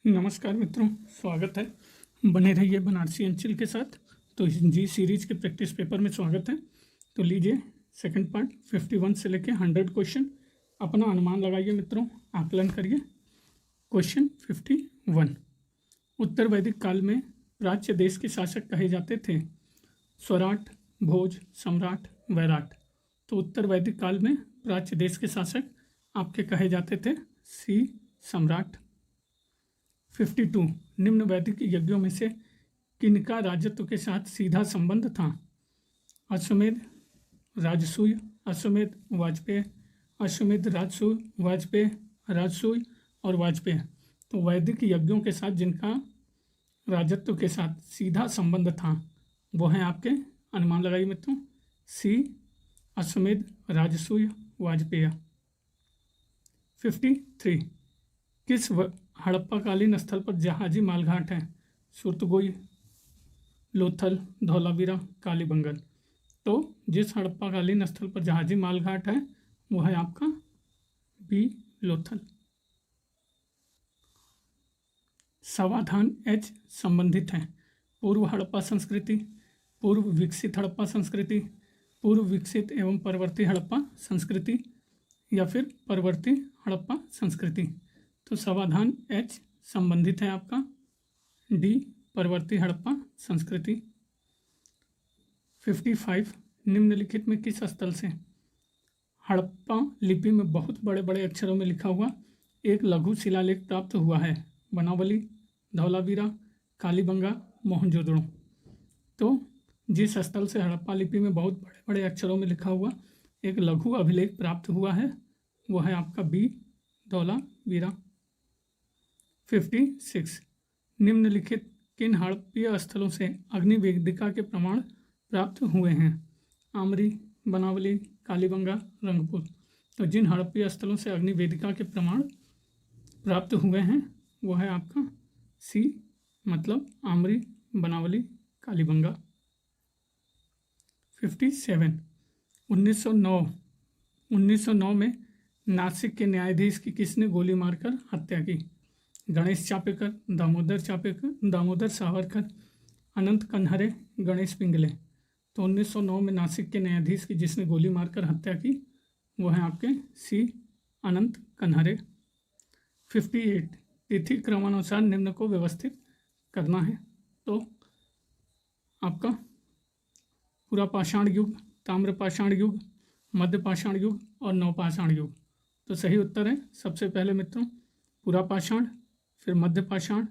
नमस्कार मित्रों, स्वागत है। बने रहिए बनारसी अंचल के साथ। तो जी सीरीज के प्रैक्टिस पेपर में स्वागत है। तो लीजिए सेकंड पार्ट 51 से लेके 100 क्वेश्चन अपना अनुमान लगाइए मित्रों, आकलन करिए। क्वेश्चन 51, उत्तर वैदिक काल में प्राच्य देश के शासक कहे जाते थे? स्वराट, भोज, सम्राट, वैराट। तो उत्तर वैदिक काल में प्राच्य देश के शासक आपके कहे जाते थे सी सम्राट। 52, निम्न वैदिक यज्ञों में से किनका राजत्व के साथ सीधा संबंध था? अश्वमेध, राजसूय, अश्वमेध, वाजपेय, अश्वमेध, राजसूय, वाजपेय, राजसूय और वाजपेय। तो वैदिक यज्ञों के साथ जिनका राजत्व के साथ सीधा संबंध था वो हैं आपके, अनुमान लगाइए मित्रों, सी अश्वमेध, राजसूय, वाजपेय। 53, किस हड़प्पाकालीन स्थल पर जहाजी मालघाट है? सुरतगोई, लोथल, धौलावीरा, कालीबंगन। तो जिस हड़प्पाकालीन स्थल पर जहाजी मालघाट है वो है आपका बी लोथल। समाधान एच संबंधित है। पूर्व हड़प्पा संस्कृति, पूर्व विकसित हड़प्पा संस्कृति, पूर्व विकसित एवं परवर्ती हड़प्पा संस्कृति या फिर परवर्ती हड़प्पा संस्कृति। तो समाधान एच संबंधित है आपका, डी परवर्ती हड़प्पा संस्कृति। 55, निम्नलिखित में किस स्थल से हड़प्पा लिपि में बहुत बड़े बड़े अक्षरों में लिखा हुआ एक लघु शिलालेख प्राप्त हुआ है? बनावली, धौलावीरा, कालीबंगा, मोहनजोदड़ो। तो जिस स्थल से हड़प्पा लिपि में बहुत बड़े बड़े अक्षरों में लिखा हुआ एक लघु अभिलेख प्राप्त हुआ है वो है आपका बी धौलावीरा। 56, निम्नलिखित किन हड़प्पीय स्थलों से अग्नि वेदिका के प्रमाण प्राप्त हुए हैं? आमरी, बनावली, कालीबंगा, रंगपुर। तो जिन हड़प्पीय स्थलों से अग्नि वेदिका के प्रमाण प्राप्त हुए हैं वो है आपका सी, मतलब आमरी, बनावली, कालीबंगा। 57, 1909 में नासिक के न्यायाधीश की किसने गोली मारकर हत्या की? गणेश चापेकर, दामोदर सावरकर, अनंत कन्हरे, गणेश पिंगले। तो 1909 में नासिक के न्यायाधीश की जिसने गोली मारकर हत्या की वो है आपके सी अनंत कन्हरे। 58, तिथि क्रमानुसार निम्न को व्यवस्थित करना है। तो आपका पूरा पाषाण युग, ताम्र पाषाण युग, मध्य पाषाण युग और नवपाषाण युग। तो सही उत्तर है सबसे पहले मित्रों पूरा पाषाण, फिर मध्य पाषाण,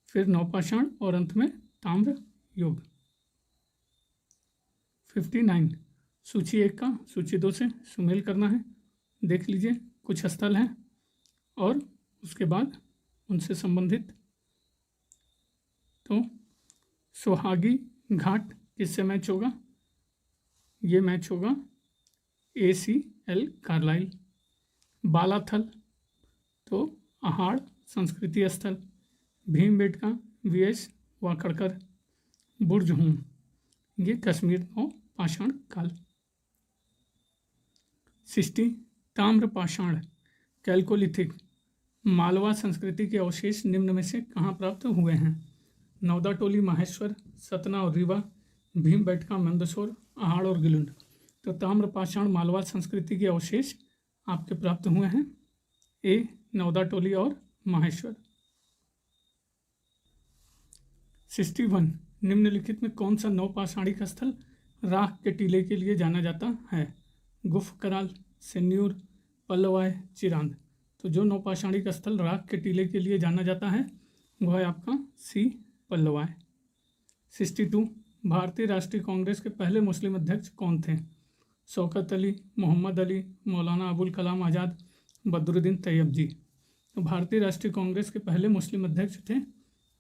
फिर नवपाषाण और अंत में ताम्र युग। 59, सूची 1 का सूची 2 से सुमेल करना है। देख लीजिए कुछ स्थल हैं और उसके बाद उनसे संबंधित। तो सोहागी घाट किससे मैच होगा? ये मैच होगा ACL कार्लाइल। बालाथल तो आहाड़ संस्कृति स्थल। भीमबेटका VS वाकड़कर। बुर्ज हूम ये कश्मीर नौ पाषाण काल। 60, ताम्र पाषाण कैल्कोलिथिक मालवा संस्कृति के अवशेष निम्न में से कहाँ प्राप्त हुए हैं? नौदा टोली, माहेश्वर, सतना और रीवा, भीमबेटका, मंदसौर, आहाड़ और गिलुंड। तो ताम्र पाषाण मालवा संस्कृति के अवशेष आपके प्राप्त हुए हैं ए नौदा टोली और माहेश्वर। 61, निम्नलिखित में कौन सा नवपाषाणिक स्थल राख के टीले के लिए जाना जाता है? गुफ कराल, सेन्यूर, पल्लवाय, चिरांद। तो जो नवपाषाणिक स्थल राख के टीले के लिए जाना जाता है वह है आपका सी पल्लवाय। 62, भारतीय राष्ट्रीय कांग्रेस के पहले मुस्लिम अध्यक्ष कौन थे? शौकत अली, मोहम्मद अली, मौलाना अबुल कलाम आज़ाद, बदरुद्दीन तैयब जी। तो भारतीय राष्ट्रीय कांग्रेस के पहले मुस्लिम अध्यक्ष थे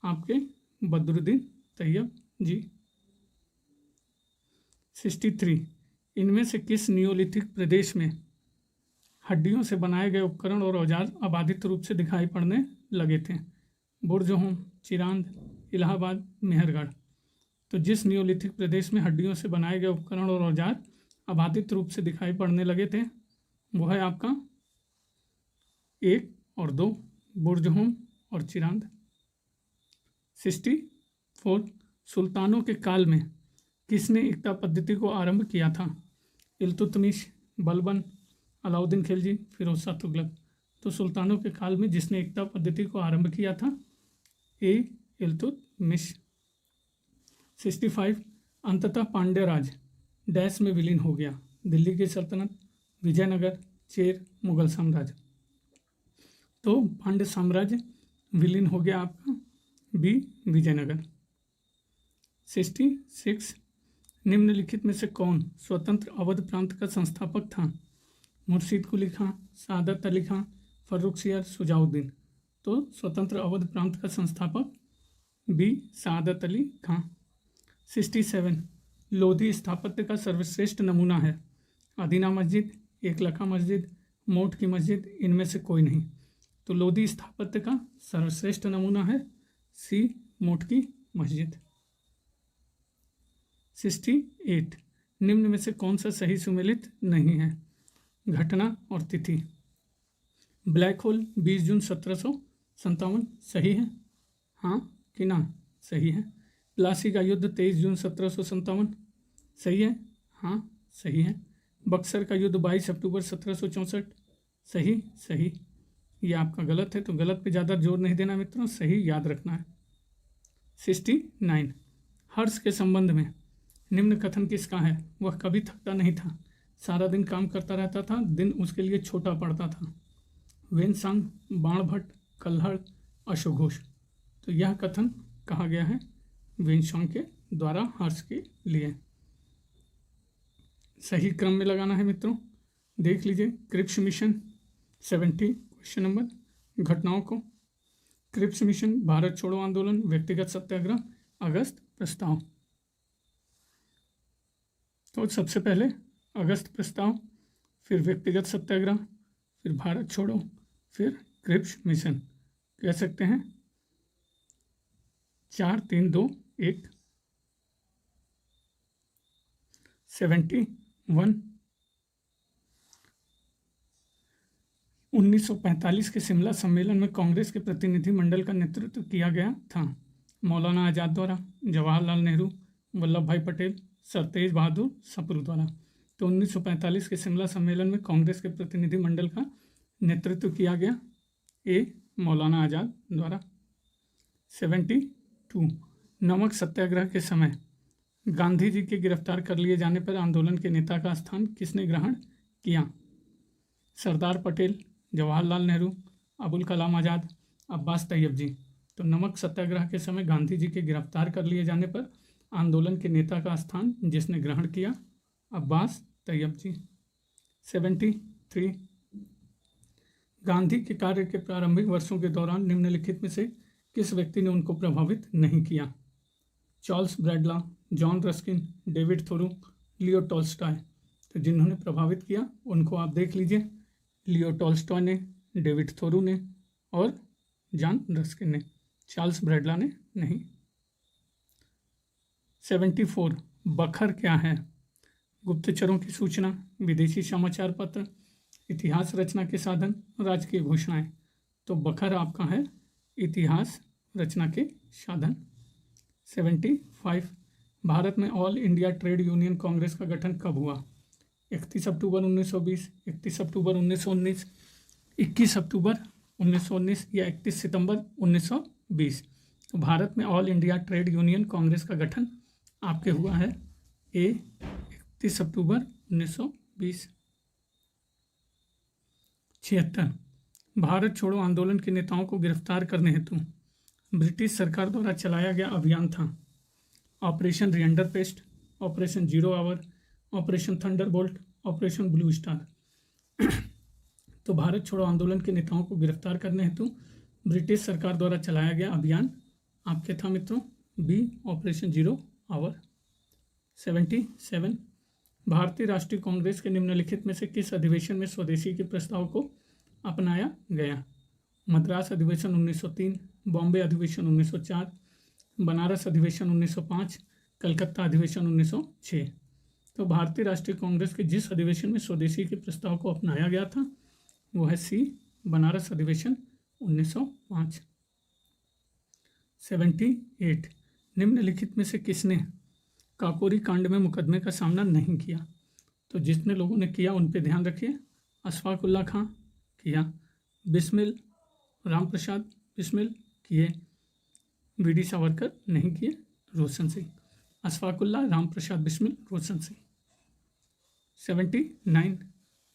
आपके बदरुद्दीन तैयब जी। 63, इनमें से किस नियोलिथिक प्रदेश में हड्डियों से बनाए गए उपकरण और औजार अबाधित रूप से दिखाई पड़ने लगे थे? बुर्जहोम, चिरांद, इलाहाबाद, मेहरगढ़। तो जिस नियोलिथिक प्रदेश में हड्डियों से बनाए गए उपकरण और औजार अबाधित रूप से दिखाई पड़ने लगे थे वो है आपका 1 और 2, बुर्जहोम और चिरांद। 64 सुल्तानों के काल में किसने एकता पद्धति को आरंभ किया था? इल्तुतमिश, बलबन, अलाउद्दीन खिलजी, फिरोज शाह तुगलक। तो सुल्तानों के काल में जिसने एकता पद्धति को आरंभ किया था, ए इल्तुतमिश। 65 अंततः पांड्य राज डैश में विलीन हो गया? दिल्ली की सल्तनत, विजयनगर, चेर, मुगल साम्राज्य। तो पांड्य साम्राज्य विलीन हो गया आपका बी विजयनगर। 66 निम्नलिखित में से कौन स्वतंत्र अवध प्रांत का संस्थापक था? मुर्शीद कुली खां, सादत अली खां, फर्रुखसियार, शुजाउद्दीन। तो स्वतंत्र अवध प्रांत का संस्थापक बी सादत अली खां। 67 लोधी स्थापत्य का सर्वश्रेष्ठ नमूना है? अदीना मस्जिद, एकलखा मस्जिद, मोट की मस्जिद, इनमें से कोई नहीं। तो लोधी स्थापत्य का सर्वश्रेष्ठ नमूना है सी मोट की मस्जिद। 68 निम्न में से कौन सा सही सुमेलित नहीं है? घटना और तिथि। ब्लैक होल 20 जून 1757 सही है, हाँ कि ना? सही है। प्लासी का युद्ध 23 जून 1757 सही है, हाँ सही है। बक्सर का युद्ध 22 अक्टूबर 1764 सही। सही। ये आपका गलत है, तो गलत पे ज़्यादा जोर नहीं देना मित्रों, सही याद रखना है। 69 हर्ष के संबंध में निम्न कथन किसका है? वह कभी थकता नहीं था, सारा दिन काम करता रहता था, दिन उसके लिए छोटा पड़ता था। वेनसांग, बाणभट्ट, कल्हड़, अशोघोष। तो यह कथन कहा गया है वेनसांग के द्वारा हर्ष के लिए। सही क्रम में लगाना है मित्रों। देख लीजिए क्रिप्स मिशन 70 क्वेश्चन नंबर घटनाओं को। क्रिप्स मिशन भारत छोड़ो आंदोलन, व्यक्तिगत सत्याग्रह, अगस्त प्रस्ताव। तो सबसे पहले अगस्त प्रस्ताव, फिर व्यक्तिगत सत्याग्रह, फिर भारत छोड़ो, फिर क्रिप्स मिशन। कह सकते हैं 4 3 2 1। 71 1945 के शिमला सम्मेलन में कांग्रेस के प्रतिनिधि मंडल का नेतृत्व किया गया था? मौलाना आज़ाद द्वारा, जवाहरलाल नेहरू, वल्लभ भाई पटेल, सर तेज बहादुर सप्रू द्वारा। तो 1945 के शिमला सम्मेलन में कांग्रेस के प्रतिनिधि मंडल का नेतृत्व किया गया ए मौलाना आज़ाद द्वारा। 72 नमक सत्याग्रह के समय गांधी जी के गिरफ्तार कर लिए जाने पर आंदोलन के नेता का स्थान किसने ग्रहण किया? सरदार पटेल, जवाहरलाल नेहरू, अबुल कलाम आज़ाद, अब्बास तैयब जी। तो नमक सत्याग्रह के समय गांधी जी के गिरफ्तार कर लिए जाने पर आंदोलन के नेता का स्थान जिसने ग्रहण किया, अब्बास तैयब जी। 73 गांधी के कार्य के प्रारंभिक वर्षों के दौरान निम्नलिखित में से किस व्यक्ति ने उनको प्रभावित नहीं किया? Charles Bradlaugh, John Ruskin, David Thoreau, Leo Tolstoy. तो जिन्होंने प्रभावित किया उनको आप देख लीजिए, लियो टॉल्स्टॉय ने, डेविड थोरू ने और जॉन रस्किन ने। चार्ल्स ब्रैडला ने नहीं। 74 बखर क्या है? गुप्तचरों की सूचना, विदेशी समाचार पत्र, इतिहास रचना के साधन, राजकीय घोषणाएं। तो बखर आपका है इतिहास रचना के साधन। 75 भारत में all India trade union Congress का गठन कब हुआ? 31 अक्टूबर 1920, 31 अक्टूबर 1919, 21 अक्टूबर 1919 या 31 सितंबर 1920। तो भारत में all India trade union Congress का गठन आपके हुआ है ए 31 अक्टूबर 1920। 76 भारत छोड़ो आंदोलन के नेताओं को गिरफ्तार करने हेतु ब्रिटिश सरकार द्वारा चलाया गया अभियान था? ऑपरेशन रिएंडर पेस्ट, operation zero hour, operation thunderbolt, operation blue star. तो भारत छोड़ो आंदोलन के नेताओं को गिरफ्तार करने हेतु ब्रिटिश सरकार द्वारा चलाया गया अभियान आपके था मित्रों बी ऑपरेशन जीरो आवर। 77 भारतीय राष्ट्रीय कांग्रेस के निम्नलिखित में से किस अधिवेशन में स्वदेशी के प्रस्ताव को अपनाया गया? मद्रास अधिवेशन 1903, बॉम्बे अधिवेशन 1904, बनारस अधिवेशन 1905, कलकत्ता अधिवेशन 1906। तो भारतीय राष्ट्रीय कांग्रेस के जिस अधिवेशन में स्वदेशी के प्रस्ताव को अपनाया गया था वो है सी बनारस अधिवेशन 1905। 78 निम्नलिखित में से किसने काकोरी कांड में मुकदमे का सामना नहीं किया? तो जितने लोगों ने किया उन पे ध्यान रखिए। अशफाक उल्लाह खां किया, बिस्मिल, राम प्रसाद बिस्मिल किए, वी डी सावरकर नहीं किए, रोशन सिंह। अशफाक उल्लाह, राम प्रसाद बिस्मिल, रोशन सिंह। 79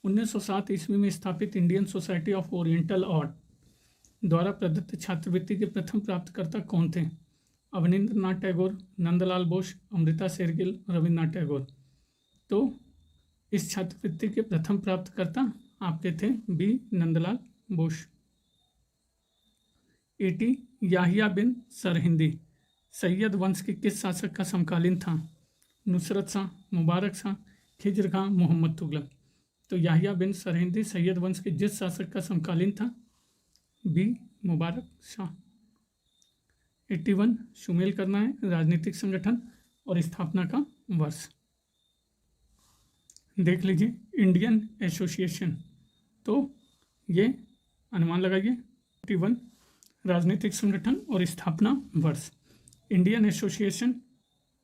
1907 ईस्वी में स्थापित Indian society of oriental art द्वारा प्रदत्त छात्रवृत्ति के प्रथम प्राप्तकर्ता कौन थे? अवनींद्र नाथ टैगोर, नंदलाल बोस, अमृता शेरगिल, रविन्द्रनाथ टैगोर। तो इस छात्रवृत्ति के प्रथम प्राप्तकर्ता आपके थे बी नंदलाल बोस। 80 याहिया बिन सरहिंदी सैयद वंश के किस शासक का समकालीन था? नुसरत शाह, मुबारक शाह, खिज्र खां, मोहम्मद तुगलक। तो याहिया बिन सरहिंदी सैयद वंश के जिस शासक का समकालीन था? बी मुबारक शाह। 81 शुमेल करना है राजनीतिक संगठन और स्थापना का वर्ष। देख लीजिए इंडियन एसोसिएशन, तो ये अनुमान लगाइए। 81 राजनीतिक संगठन और स्थापना वर्ष। इंडियन एसोसिएशन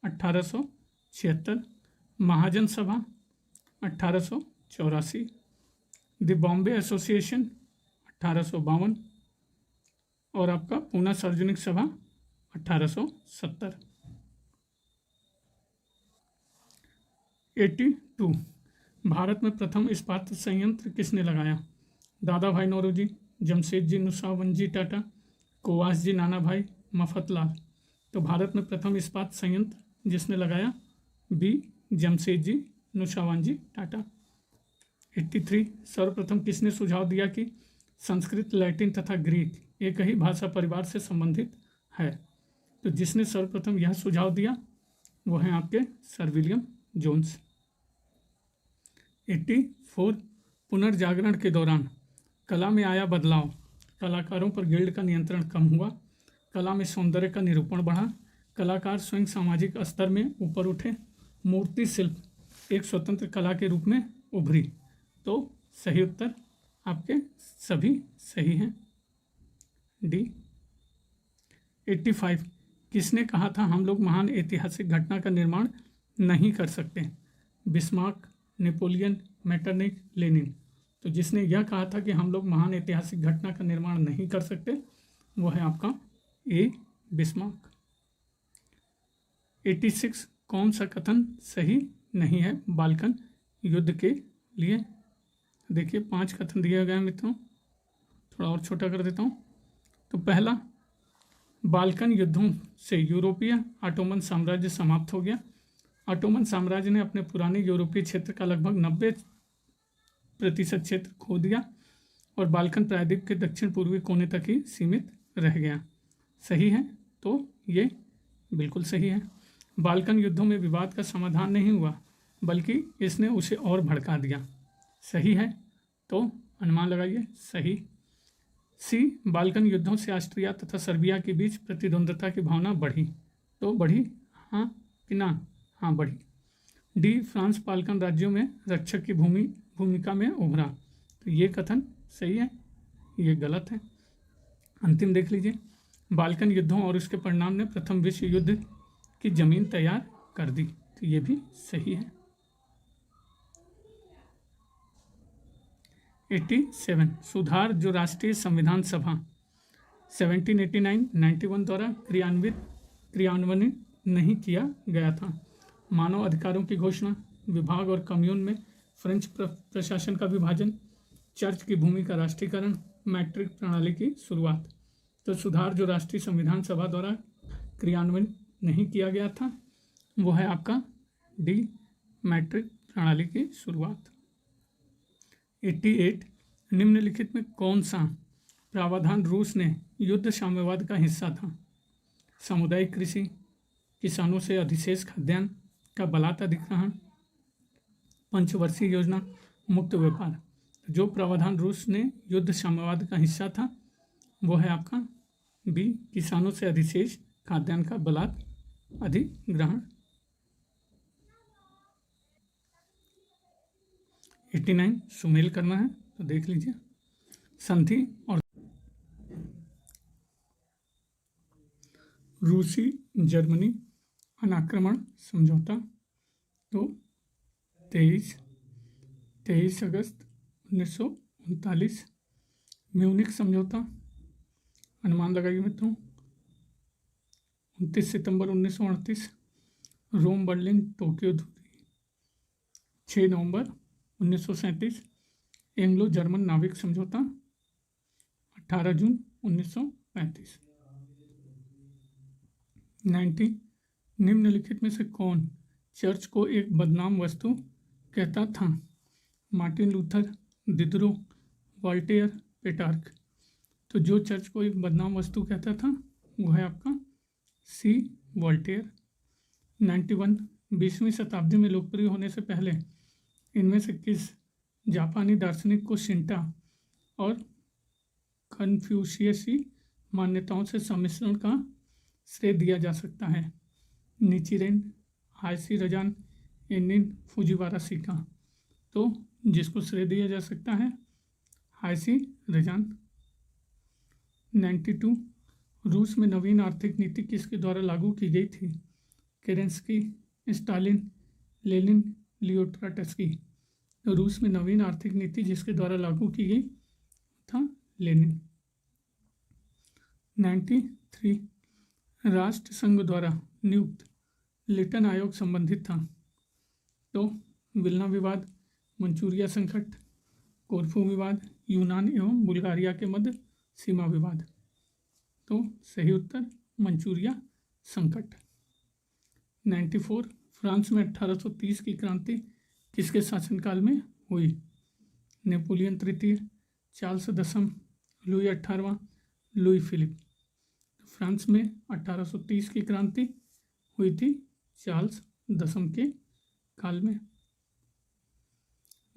1876, महाजन सभा 1884, द बॉम्बे एसोसिएशन 1852 और आपका पूना सार्वजनिक सभा 1870। 82 भारत में प्रथम इस्पात संयंत्र किसने लगाया? दादा भाई नौरोजी, जमशेदजी नुसावनजी टाटा, कोवास जी नानाभाई, मफतलाल। तो भारत में प्रथम इस्पात संयंत्र जिसने लगाया? बी जमशेदजी नुसावानजी टाटा। 83 सर्वप्रथम किसने सुझाव दिया कि संस्कृत, लैटिन तथा ग्रीक एक ही भाषा परिवार से संबंधित है? तो जिसने सर्वप्रथम यह सुझाव दिया वो हैं आपके सर विलियम जोन्स। 84 पुनर्जागरण के दौरान कला में आया बदलाव, कलाकारों पर गिल्ड का नियंत्रण कम हुआ, कला में सौंदर्य का निरूपण बढ़ा, कलाकार स्वयं सामाजिक स्तर में ऊपर उठे, मूर्ति शिल्प एक स्वतंत्र कला के रूप में उभरी। तो सही उत्तर आपके सभी सही हैं, डी। 85 किसने कहा था हम लोग महान ऐतिहासिक घटना का निर्माण नहीं कर सकते? Bismarck, Napoleon, Metternich, Lenin. तो जिसने यह कहा था कि हम लोग महान ऐतिहासिक घटना का निर्माण नहीं कर सकते वो है आपका ए बिस्मार्क। 86 कौन सा कथन सही नहीं है बाल्कन युद्ध के लिए? देखिए 5 कथन दिए गए हैं मित्रों, थोड़ा और छोटा कर देता हूँ। तो पहला, बाल्कन युद्धों से यूरोपीय ऑटोमन साम्राज्य समाप्त हो गया। ऑटोमन साम्राज्य ने अपने पुराने यूरोपीय क्षेत्र का लगभग 90% क्षेत्र खो दिया और बाल्कन प्रायद्वीप के दक्षिण पूर्वी कोने तक ही सीमित रह गया। सही है, तो ये बिल्कुल सही है। बाल्कन युद्धों में विवाद का समाधान नहीं हुआ बल्कि इसने उसे और भड़का दिया। सही है, तो अनुमान लगाइए सही। सी, बाल्कन युद्धों से ऑस्ट्रिया तथा सर्बिया के बीच प्रतिद्वंद्विता की भावना बढ़ी। तो बढ़ी हाँ कि ना? हाँ बढ़ी। डी, फ्रांस बाल्कन राज्यों में रक्षक की भूमिका में उभरा। तो ये कथन सही है, ये गलत है। अंतिम देख लीजिए, बाल्कन युद्धों और उसके परिणाम ने प्रथम विश्व युद्ध की जमीन तैयार कर दी। तो ये भी सही है। 87 सुधार जो राष्ट्रीय संविधान सभा 1789-91 द्वारा क्रियान्वित नहीं किया गया था। मानव अधिकारों की घोषणा, विभाग और कम्यून में फ्रेंच प्रशासन का विभाजन, चर्च की भूमि का राष्ट्रीयकरण, मैट्रिक प्रणाली की शुरुआत। तो सुधार जो राष्ट्रीय संविधान सभा द्वारा क्रियान्वित नहीं किया गया था वो है आपका डी, मैट्रिक प्रणाली की शुरुआत। 88 निम्नलिखित में कौन सा प्रावधान रूस ने युद्ध साम्यवाद का हिस्सा था? सामुदायिक कृषि, किसानों से अधिशेष खाद्यान्न का बलात् अधिग्रहण, पंचवर्षीय योजना, मुक्त व्यापार। जो प्रावधान रूस ने युद्ध साम्यवाद का हिस्सा था वो है आपका बी, किसानों से अधिशेष खाद्यान्न का बलात् अधिग्रहण। 89 सुमेल करना है तो देख लीजिए, संधि और रूसी जर्मनी अनाक्रमण समझौता। तो 23 अगस्त 1939। म्यूनिख समझौता, अनुमान लगाइए मित्रों, 29 सितंबर 1938। रोम बर्लिन टोक्यो दूरी, 6 नवंबर 1937। एंग्लो जर्मन नाविक समझौता, 18 जून 1935। 90 निम्नलिखित में से कौन चर्च को एक बदनाम वस्तु कहता था? Martin Luther, Diderot, Voltaire, Petrarch. तो जो चर्च को एक बदनाम वस्तु कहता था वो है आपका सी, वॉल्टेयर। 91 20वीं शताब्दी में लोकप्रिय होने से पहले इनमें से किस जापानी दार्शनिक को शिंटा और कन्फ्यूशियसी मान्यताओं से सम्मिश्रण का श्रेय दिया जा सकता है? निचिरेन, हायसी रजान, एनिन फुजिवारा शिका। तो जिसको श्रेय दिया जा सकता है हायसी रजान। 92 रूस में नवीन आर्थिक नीति किसके द्वारा लागू की गई थी? केरेंस्की, स्टालिन, लेनिन, लियो ट्रोट्स्की। तो रूस में नवीन आर्थिक नीति जिसके द्वारा लागू की गई था लेनिन। 93 राष्ट्र संघ द्वारा नियुक्त लिटन आयोग संबंधित था? तो विल्ना विवाद, मंचूरिया संकट, कोरफू विवाद, यूनान एवं बुल्गारिया के मध्य सीमा विवाद। तो सही उत्तर मंचूरिया संकट। 94 फ्रांस में 1830 की क्रांति किसके शासनकाल में हुई? नेपोलियन तृतीय, चार्ल्स दसम, लुई 18वां, लुई फिलिप। फ्रांस में 1830 की क्रांति हुई थी चार्ल्स दसम के काल में।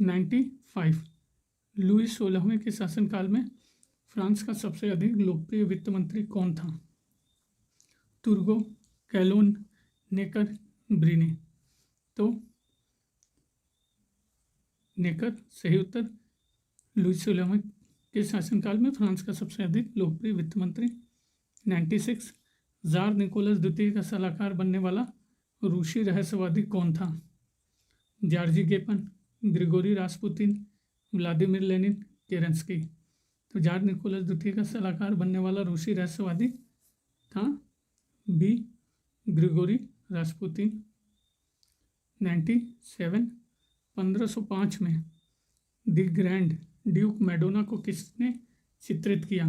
95 लुई 16वें के शासनकाल में फ्रांस का सबसे अधिक लोकप्रिय वित्त मंत्री कौन था? तुर्गो, कैलोन, नेकर, ब्रिने। तो नेकर सही उत्तर। लुई 16वें के शासनकाल में फ्रांस का सबसे अधिक लोकप्रिय वित्त मंत्री। 96 जार निकोलस द्वितीय का सलाहकार बनने वाला रूसी रहस्यवादी कौन था? Georgy Gapon, Grigori Rasputin, Vladimir Lenin, Kerensky. तो जार निकोलस द्वितीय का सलाहकार बनने वाला रूसी रहस्यवादी था बी, ग्रिगोरी रासपुतिन। 97 1505 में द ग्रैंड ड्यूक मैडोना को किसने चित्रित किया?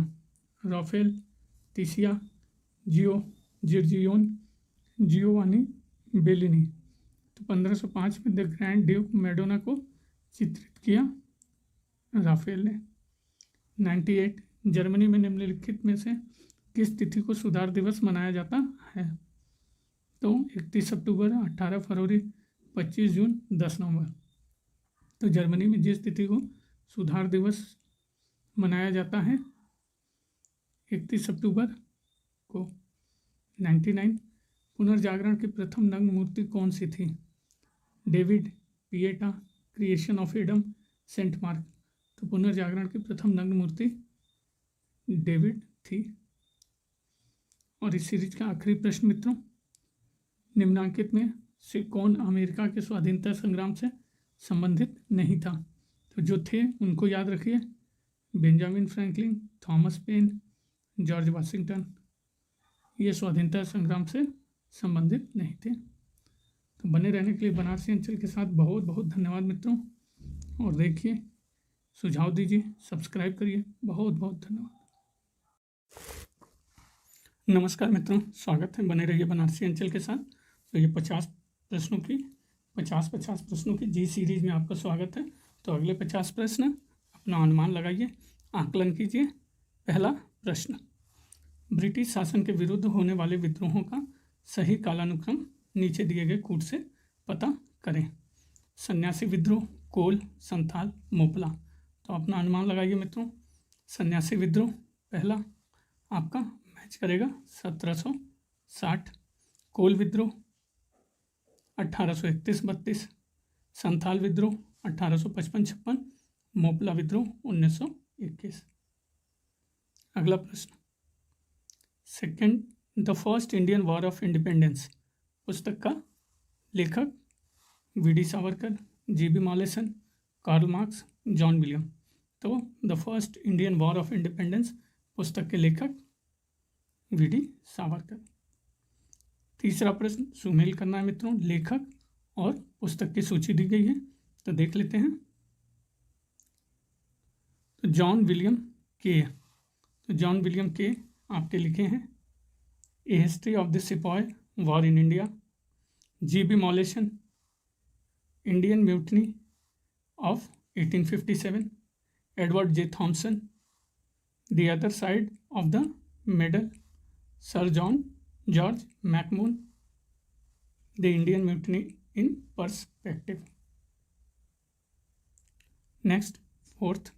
Raphael, Titian, Giorgione, Giovanni Bellini. तो 1505 में द ग्रैंड ड्यूक मैडोना को चित्रित किया राफेल ने। 98 जर्मनी में निम्नलिखित में से किस तिथि को सुधार दिवस मनाया जाता है? तो 31 अक्टूबर, 18 फरवरी, 25 जून, 10 नवंबर। तो जर्मनी में जिस तिथि को सुधार दिवस मनाया जाता है 31 अक्टूबर को। 99 पुनर्जागरण की प्रथम नग्न मूर्ति कौन सी थी? David, Pieta, creation of Adam, Saint Mark. तो पुनर्जागरण की प्रथम नग्न मूर्ति डेविड थी। और इस सीरीज का आखिरी प्रश्न मित्रों, निम्नांकित में से कौन अमेरिका के स्वाधीनता संग्राम से संबंधित नहीं था? तो जो थे उनको याद रखिए, Benjamin Franklin, Thomas pen, George Washington. ये स्वाधीनता संग्राम से संबंधित नहीं थे। तो बने रहने के लिए बनारसी अंचल के साथ बहुत बहुत धन्यवाद मित्रों। और देखिए, सुझाव दीजिए, सब्सक्राइब करिए। बहुत बहुत धन्यवाद। नमस्कार मित्रों, स्वागत है, बने रहिए बनारसी अंचल के साथ। तो ये 50 प्रश्नों की जी सीरीज में आपका स्वागत है। तो अगले 50 प्रश्न अपना अनुमान लगाइए, आकलन कीजिए। पहला प्रश्न, ब्रिटिश शासन के विरुद्ध होने वाले विद्रोहों का सही कालानुक्रम नीचे दिए गए कूट से पता करें। सन्यासी विद्रोह, कोल, संथाल, मोपला। तो अपना अनुमान लगाइए मित्रों। सन्यासी विद्रोह पहला आपका मैच करेगा 1760। कोल विद्रोह 1831-32। संथाल विद्रोह 1855-56। मोपला विद्रोह 1921। अगला प्रश्न, second the first Indian war of independence पुस्तक का लेखक V D. Savarkar, G B. Malleson, Karl Marx, John William. तो the first Indian war of independence पुस्तक के लेखक वी.डी. सावरकर। तीसरा प्रश्न सुमेल करना है मित्रों, लेखक और पुस्तक की सूची दी गई है, तो देख लेते हैं। तो जॉन विलियम के आपके लिखे हैं a history of the sepoy war in India, G B. Malleson Indian mutiny of 1857, Edward J Thompson the other side of the medal, sir George McMahon the Indian mutiny in perspective. Next fourth,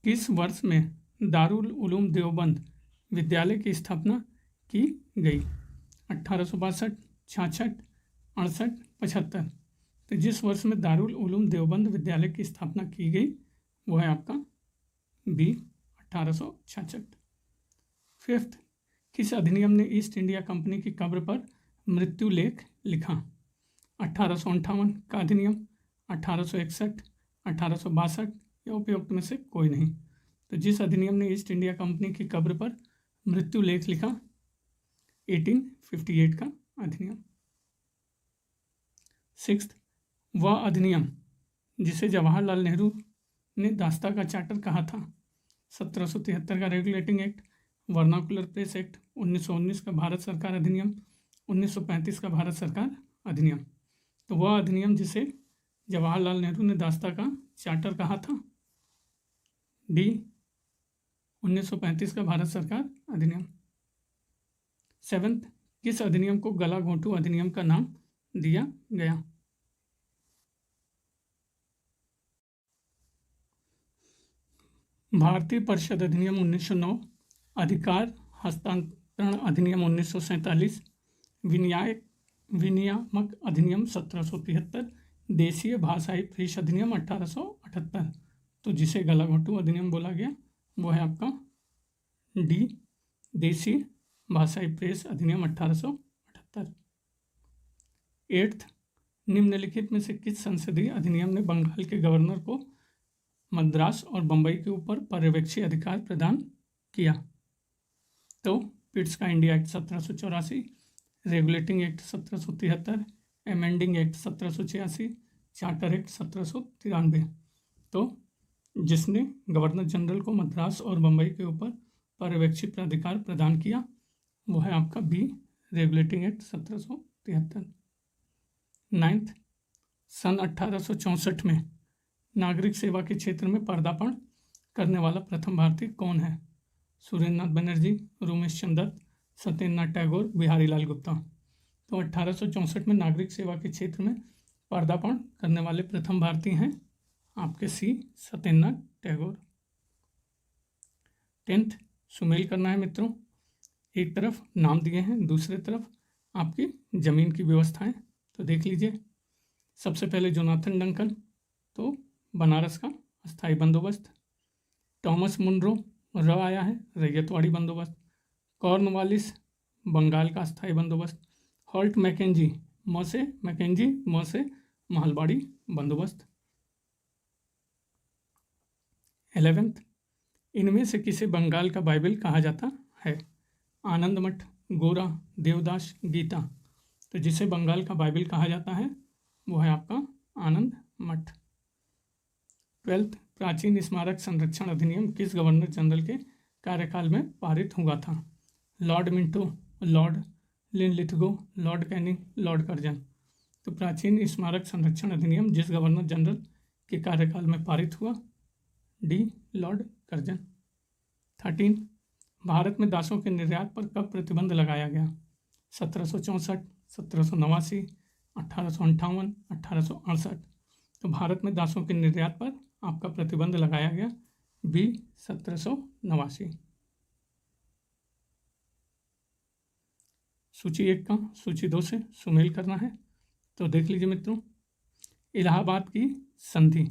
किस वर्ष में दारुल उलूम देवबंद विद्यालय की स्थापना की गई? 1862, 66, 68, 75। तो जिस वर्ष में दारुल उलूम देवबंद विद्यालय की स्थापना की गई वो है आपका बी 1866। फिफ्थ, किस अधिनियम ने ईस्ट इंडिया कंपनी की कब्र पर मृत्यु लेख लिखा? 1858 का अधिनियम, 1861, 1862 या उपयुक्त में से कोई नहीं। तो जिस अधिनियम ने ईस्ट इंडिया कंपनी की कब्र पर मृत्यु लेख लिखा, 1858 का अधिनियम। सिक्स्थ, वह अधिनियम जिसे जवाहरलाल नेहरू ने दास्ता का चार्टर कहा था? 1773 का regulating act, vernacular press act, 1919 का भारत सरकार अधिनियम, 1935 का भारत सरकार अधिनियम। तो वह अधिनियम जिसे जवाहरलाल नेहरू ने दास्ता का चार्टर कहा था, डी 1935 का भारत सरकार अधिनियम। सेवेंथ, किस अधिनियम को गला घोंटू अधिनियम का नाम दिया गया? भारतीय परिषद अधिनियम 1909, अधिकार हस्तांतरण अधिनियम 1947, विनियामक अधिनियम 1773, देशीय भाषाई प्रेस अधिनियम 1878। तो जिसे गला घोंटू अधिनियम बोला गया वो है आपका डी देशीय भाषाई प्रेस अधिनियम 1878। एट्थ, निम्नलिखित में से किस संसदीय अधिनियम ने बंगाल के गवर्नर को मद्रास और बंबई के ऊपर पर्यवेक्षी अधिकार प्रदान किया? तो पिट्स का India act 1784, regulating act 1773, amending act 1786, charter act 1793। तो जिसने गवर्नर जनरल को मद्रास और बंबई के ऊपर पर्यवेक्षी प्राधिकार प्रदान किया वो है आपका बी रेगुलेटिंग एक्ट 1773। नाइन्थ, सन 1864 में नागरिक सेवा के क्षेत्र में पदार्पण करने वाला प्रथम भारतीय कौन है? सुरेंद्र नाथ बनर्जी, रोमेश चंद्र दत्त, सत्येंद्र नाथ टैगोर, बिहारी लाल गुप्ता। तो 1864 में नागरिक सेवा के क्षेत्र में पदार्पण करने वाले प्रथम भारतीय हैं आपके सी सत्येंद्र नाथ टैगोर। 10th, सुमेल करना है मित्रों, एक तरफ नाम दिए हैं, दूसरे तरफ आपकी ज़मीन की व्यवस्थाएं, तो देख लीजिए। सबसे पहले जोनाथन डंकन, तो बनारस का अस्थाई बंदोबस्त। टॉमस मुनरो र आया है, रैयतवाड़ी बंदोबस्त। कॉर्नवालिस, बंगाल का अस्थाई बंदोबस्त। हॉल्ट मैकेंजी, म से महलबाड़ी बंदोबस्त। 11th, इनमें से किसे बंगाल का बाइबल कहा जाता है? आनंद मठ, गोरा, देवदास, गीता। तो जिसे बंगाल का बाइबल कहा जाता है वो है आपका आनंद मठ। 12th, प्राचीन स्मारक संरक्षण अधिनियम किस गवर्नर जनरल के कार्यकाल में पारित हुआ था? Lord Minto, Lord Linlithgow, Lord Canning, Lord Curzon. तो प्राचीन स्मारक संरक्षण अधिनियम जिस गवर्नर जनरल के कार्यकाल में पारित हुआ, डी लॉर्ड कर्जन। 13, भारत में दासों के निर्यात पर कब प्रतिबंध लगाया गया? 1764, 1789, 1858, 1868। तो भारत में दासों के निर्यात पर आपका प्रतिबंध लगाया गया, बी 1789। सूची 1 का सूची 2 से सुमेल करना है, तो देख लीजिए मित्रों। इलाहाबाद की संधि,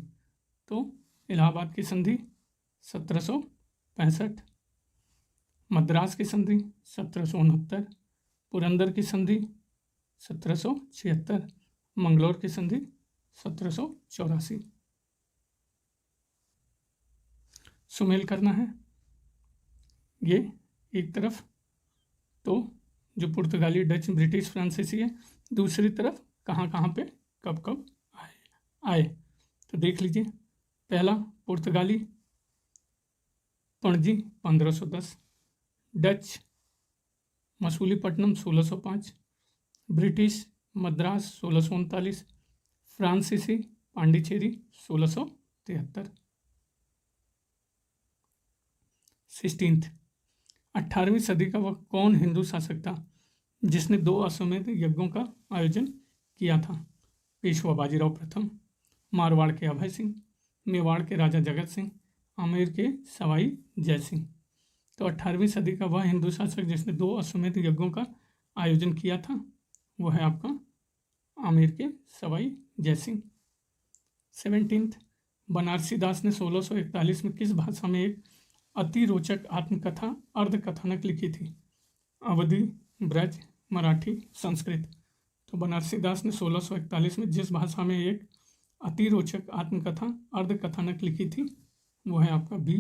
तो इलाहाबाद की संधि 1765। मद्रास की संधि 1769, पुरंदर की संधि 1776, मंगलौर की संधि 1784। सुमेल करना है। ये एक तरफ तो जो पुर्तगाली, डच, ब्रिटिश, फ्रांसीसी है, दूसरी तरफ कहाँ कहाँ पे कब कब आए तो देख लीजिए। पहला पुर्तगाली पणजी 1510, डच मसूलीपट्टनम 1605, ब्रिटिश मद्रास 1639, फ्रांसीसी पांडिचेरी 1673। 16th 18वीं सदी का वह कौन हिंदू शासक था जिसने 2 अश्वमेध यज्ञों का आयोजन किया था? पेशवा बाजीराव प्रथम, मारवाड़ के अभय सिंह, मेवाड़ के राजा जगत सिंह, आमेर के सवाई जय सिंह। तो 18वीं सदी का वह हिंदू शासक जिसने 2 अश्वमेध यज्ञों का आयोजन किया था वो है आपका आमेर के सवाई जय सिंह। 17th बनारसी दास ने 1641 में किस भाषा में एक अति रोचक आत्मकथा अर्धकथानक लिखी थी? अवधी, ब्रज, मराठी, संस्कृत। तो बनारसी दास ने 1641 में जिस भाषा में एक अति रोचक आत्मकथा अर्धकथानक लिखी थी वो है आपका बी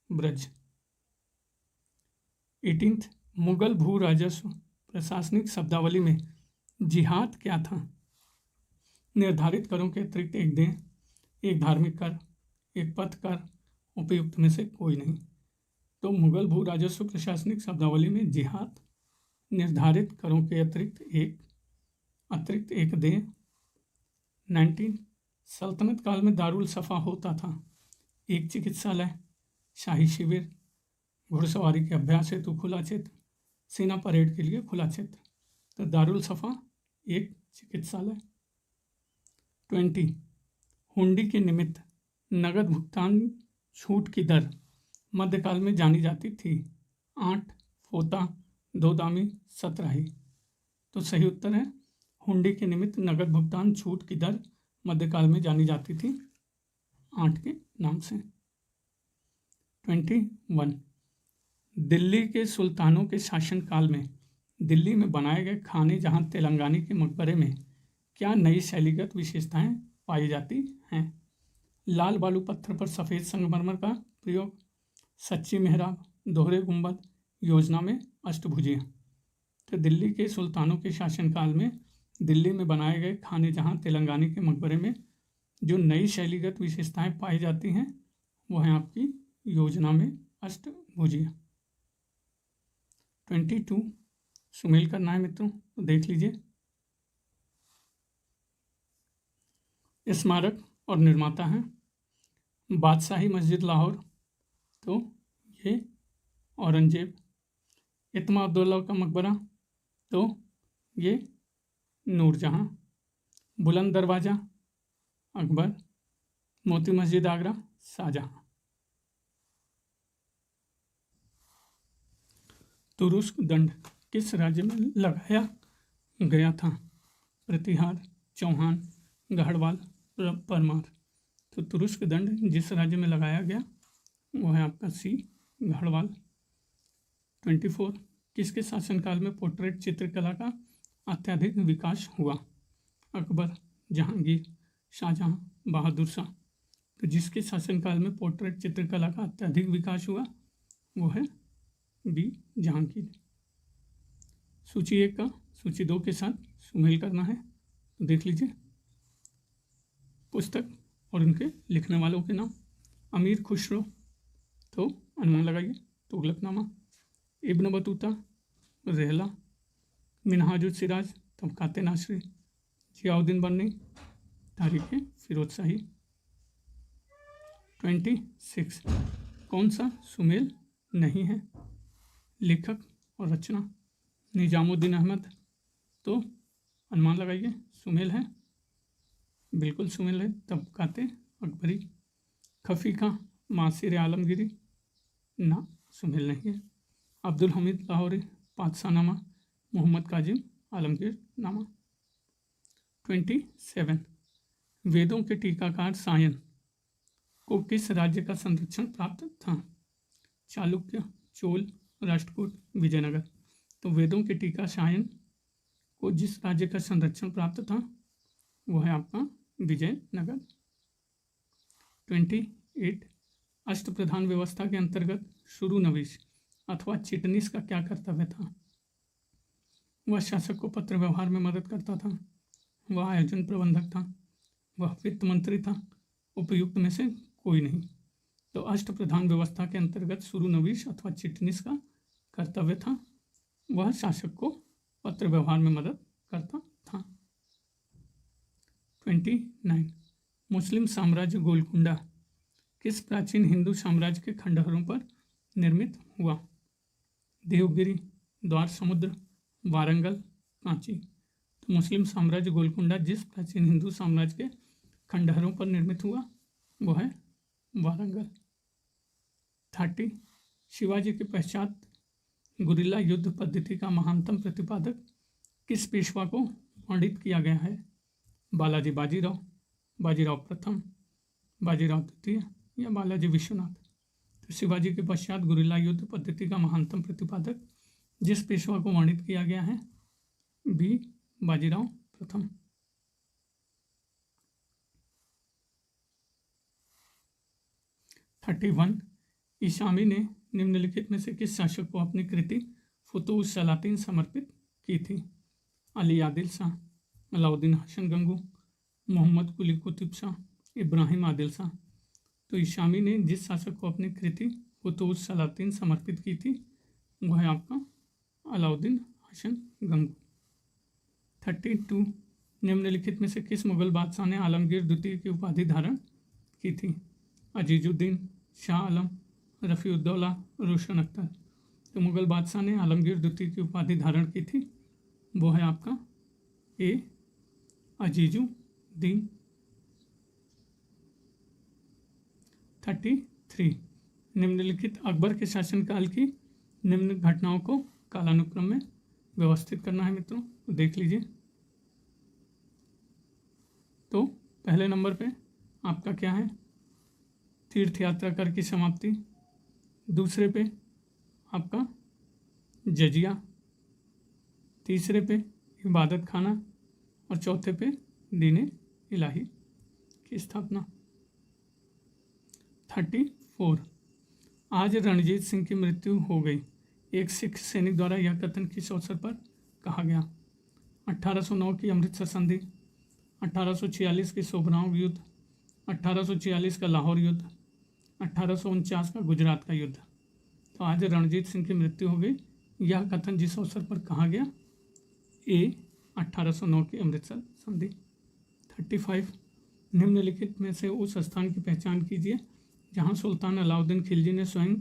ब्रज। 18th मुगल भू राजस्व प्रशासनिक शब्दावली में जिहाद क्या था? निर्धारित करों के अतिरिक्त एक देय, एक धार्मिक कर, एक पथ कर, उपयुक्त में से कोई नहीं। तो मुगल भू राजस्व प्रशासनिक शब्दावली में जिहाद निर्धारित करों के अतिरिक्त एक देय। 19 सल्तनत काल में दारुल सफ़ा होता था एक चिकित्सालय, शाही शिविर, घुड़सवारी के अभ्यास हेतु खुला क्षेत्र, सेना परेड के लिए खुला क्षेत्र। तो दारुल सफ़ा एक चिकित्सालय। 20 हुंडी के निमित्त नगद भुगतान छूट की दर मध्यकाल में जानी जाती थी? 8, फोता, 2 दामी, 17। तो सही उत्तर है हुंडी के निमित्त नगद भुगतान छूट की दर मध्यकाल में जानी जाती थी 8 के नाम से। 21 दिल्ली के सुल्तानों के शासनकाल में दिल्ली में बनाए गए खाने जहां तेलंगानी के मकबरे में क्या नई शैलीगत विशेषताएं पाई जाती हैं? लाल बालू पत्थर पर सफ़ेद संगमरमर का प्रयोग, सच्ची मेहराब, दोहरे गुंबद, योजना में अष्टभुजियाँ। तो दिल्ली के सुल्तानों के शासनकाल में दिल्ली में बनाए गए खाने जहां तेलंगानी के मकबरे में जो नई शैलीगत विशेषताएं पाई जाती हैं वो है आपकी योजना में अष्टभुजियाँ। 22 सुमेल करना है मित्रों तो देख लीजिए। स्मारक और निर्माता हैं बादशाही मस्जिद लाहौर, तो ये औरंगजेब। इत्मादुल्ला का मकबरा, तो ये नूरजहाँ। बुलंद दरवाज़ा अकबर, मोती मस्जिद आगरा शाहजहाँ। तुरुस्क दंड किस राज्य में लगाया गया था? प्रतिहार, चौहान, गढ़वाल, परमार। तो तुरुस्क दंड जिस राज्य में लगाया गया वो है आपका सी गढ़वाल। 24 किसके शासनकाल में पोर्ट्रेट चित्रकला का अत्यधिक विकास हुआ? अकबर, जहांगीर, शाहजहाँ, बहादुर शाह। तो जिसके शासनकाल में पोर्ट्रेट चित्रकला का अत्यधिक विकास हुआ वो है बी जहांगीर। सूची 1 का सूची 2 के साथ सुमेल करना है तो देख लीजिए। पुस्तक और उनके लिखने वालों के नाम। अमीर खुसरो, तो अनुमान लगाइए। तुगलकनामा, इब्न बतूता, रहला, मिनहाजुल सिराज, तबकात नासरी, जियाउद्दीन बन्नी, तारीख फिरोज शाही। 26 कौन सा सुमेल नहीं है? लेखक और रचना निजामुद्दीन अहमद, तो अनुमान लगाइए। सुमेल है, बिल्कुल सुमेल है। तबकात अकबरी। खफी खां, मासिर आलमगिरी, ना सुमेल नहीं है। अब्दुल हमीद लाहौरी, पातशाहनामा, मोहम्मद काजिम आलमगीर नामा। 27 वेदों के टीकाकार सायन को किस राज्य का संरक्षण प्राप्त था? चालुक्य, चोल, राष्ट्रकूट, विजयनगर। तो वेदों के टीका शायन को जिस राज्य का संरक्षण प्राप्त था वो है आपका विजयनगर। 28 अष्टप्रधान व्यवस्था के अंतर्गत शुरू-नवीस अथवा चिटनीस का क्या कर्तव्य था? वह शासक को पत्र व्यवहार में मदद करता था, वह आयोजन प्रबंधक था, वह वित्त मंत्री था, उपयुक्त में से कोई नहीं। तो अष्टप्रधान व्यवस्था के अंतर्गत शुरू-नवीस अथवा चिटनीस का कर्तव्य था, वह शासक को पत्र व्यवहार में मदद करता था। 29 मुस्लिम साम्राज्य गोलकुंडा किस प्राचीन हिंदू साम्राज्य के खंडहरों पर निर्मित हुआ? देवगिरी, द्वार समुद्र, वारंगल, कांची। तो मुस्लिम साम्राज्य गोलकुंडा जिस प्राचीन हिंदू साम्राज्य के खंडहरों पर निर्मित हुआ वो है वारंगल। 30 शिवाजी के पश्चात गुरिल्ला युद्ध पद्धति का महानतम प्रतिपादक किस पेशवा को वर्णित किया गया है? बालाजी बाजीराव, बाजीराव प्रथम, बाजीराव द्वितीय या बालाजी विश्वनाथ। तो शिवाजी के पश्चात गुरिल्ला युद्ध पद्धति का महानतम प्रतिपादक जिस पेशवा को वर्णित किया गया है बी बाजीराव प्रथम। 31 ईशामी ने निम्नलिखित में से किस शासक को अपनी कृति फुतूह सलातीन समर्पित की थी? अली आदिल शाह, अलाउद्दीन हसन गंगू, मोहम्मद कुली कुतुब शाह, इब्राहिम आदिल शाह। तो ईशामी ने जिस शासक को अपनी कृति फुतूह सलातीन समर्पित की थी वह है आपका अलाउद्दीन हसन गंगू। 32 निम्नलिखित में से किस मुगल बादशाह ने आलमगीर द्वितीय की उपाधि धारण की थी? अजीजुद्दीन, शाह आलम, रफ़ीउद्दौला, रोशन अख्तर। तो मुगल बादशाह ने आलमगीर द्वितीय की उपाधि धारण की थी वो है आपका ए अजीजुद्दीन। 33 निम्नलिखित अकबर के शासनकाल की निम्न घटनाओं को कालानुक्रम में व्यवस्थित करना है मित्रों, तो देख लीजिए। तो पहले नंबर पे आपका क्या है? तीर्थ यात्रा कर की समाप्ति। दूसरे पे आपका जजिया। तीसरे पे इबादत खाना और चौथे पे दीन इलाही की स्थापना। 34 आज रणजीत सिंह की मृत्यु हो गई, एक सिख सैनिक द्वारा यह कथन किस अवसर पर कहा गया? 1809 की अमृतसर संधि, 1846 की सोबराव युद्ध, 1846 का लाहौर युद्ध, 1849 का गुजरात का युद्ध। तो आज रणजीत सिंह की मृत्यु हो गई, यह कथन जिस अवसर पर कहा गया? ए 1809 की अमृतसर संधि। 35 निम्नलिखित में से उस स्थान की पहचान कीजिए जहां सुल्तान अलाउद्दीन खिलजी ने स्वयं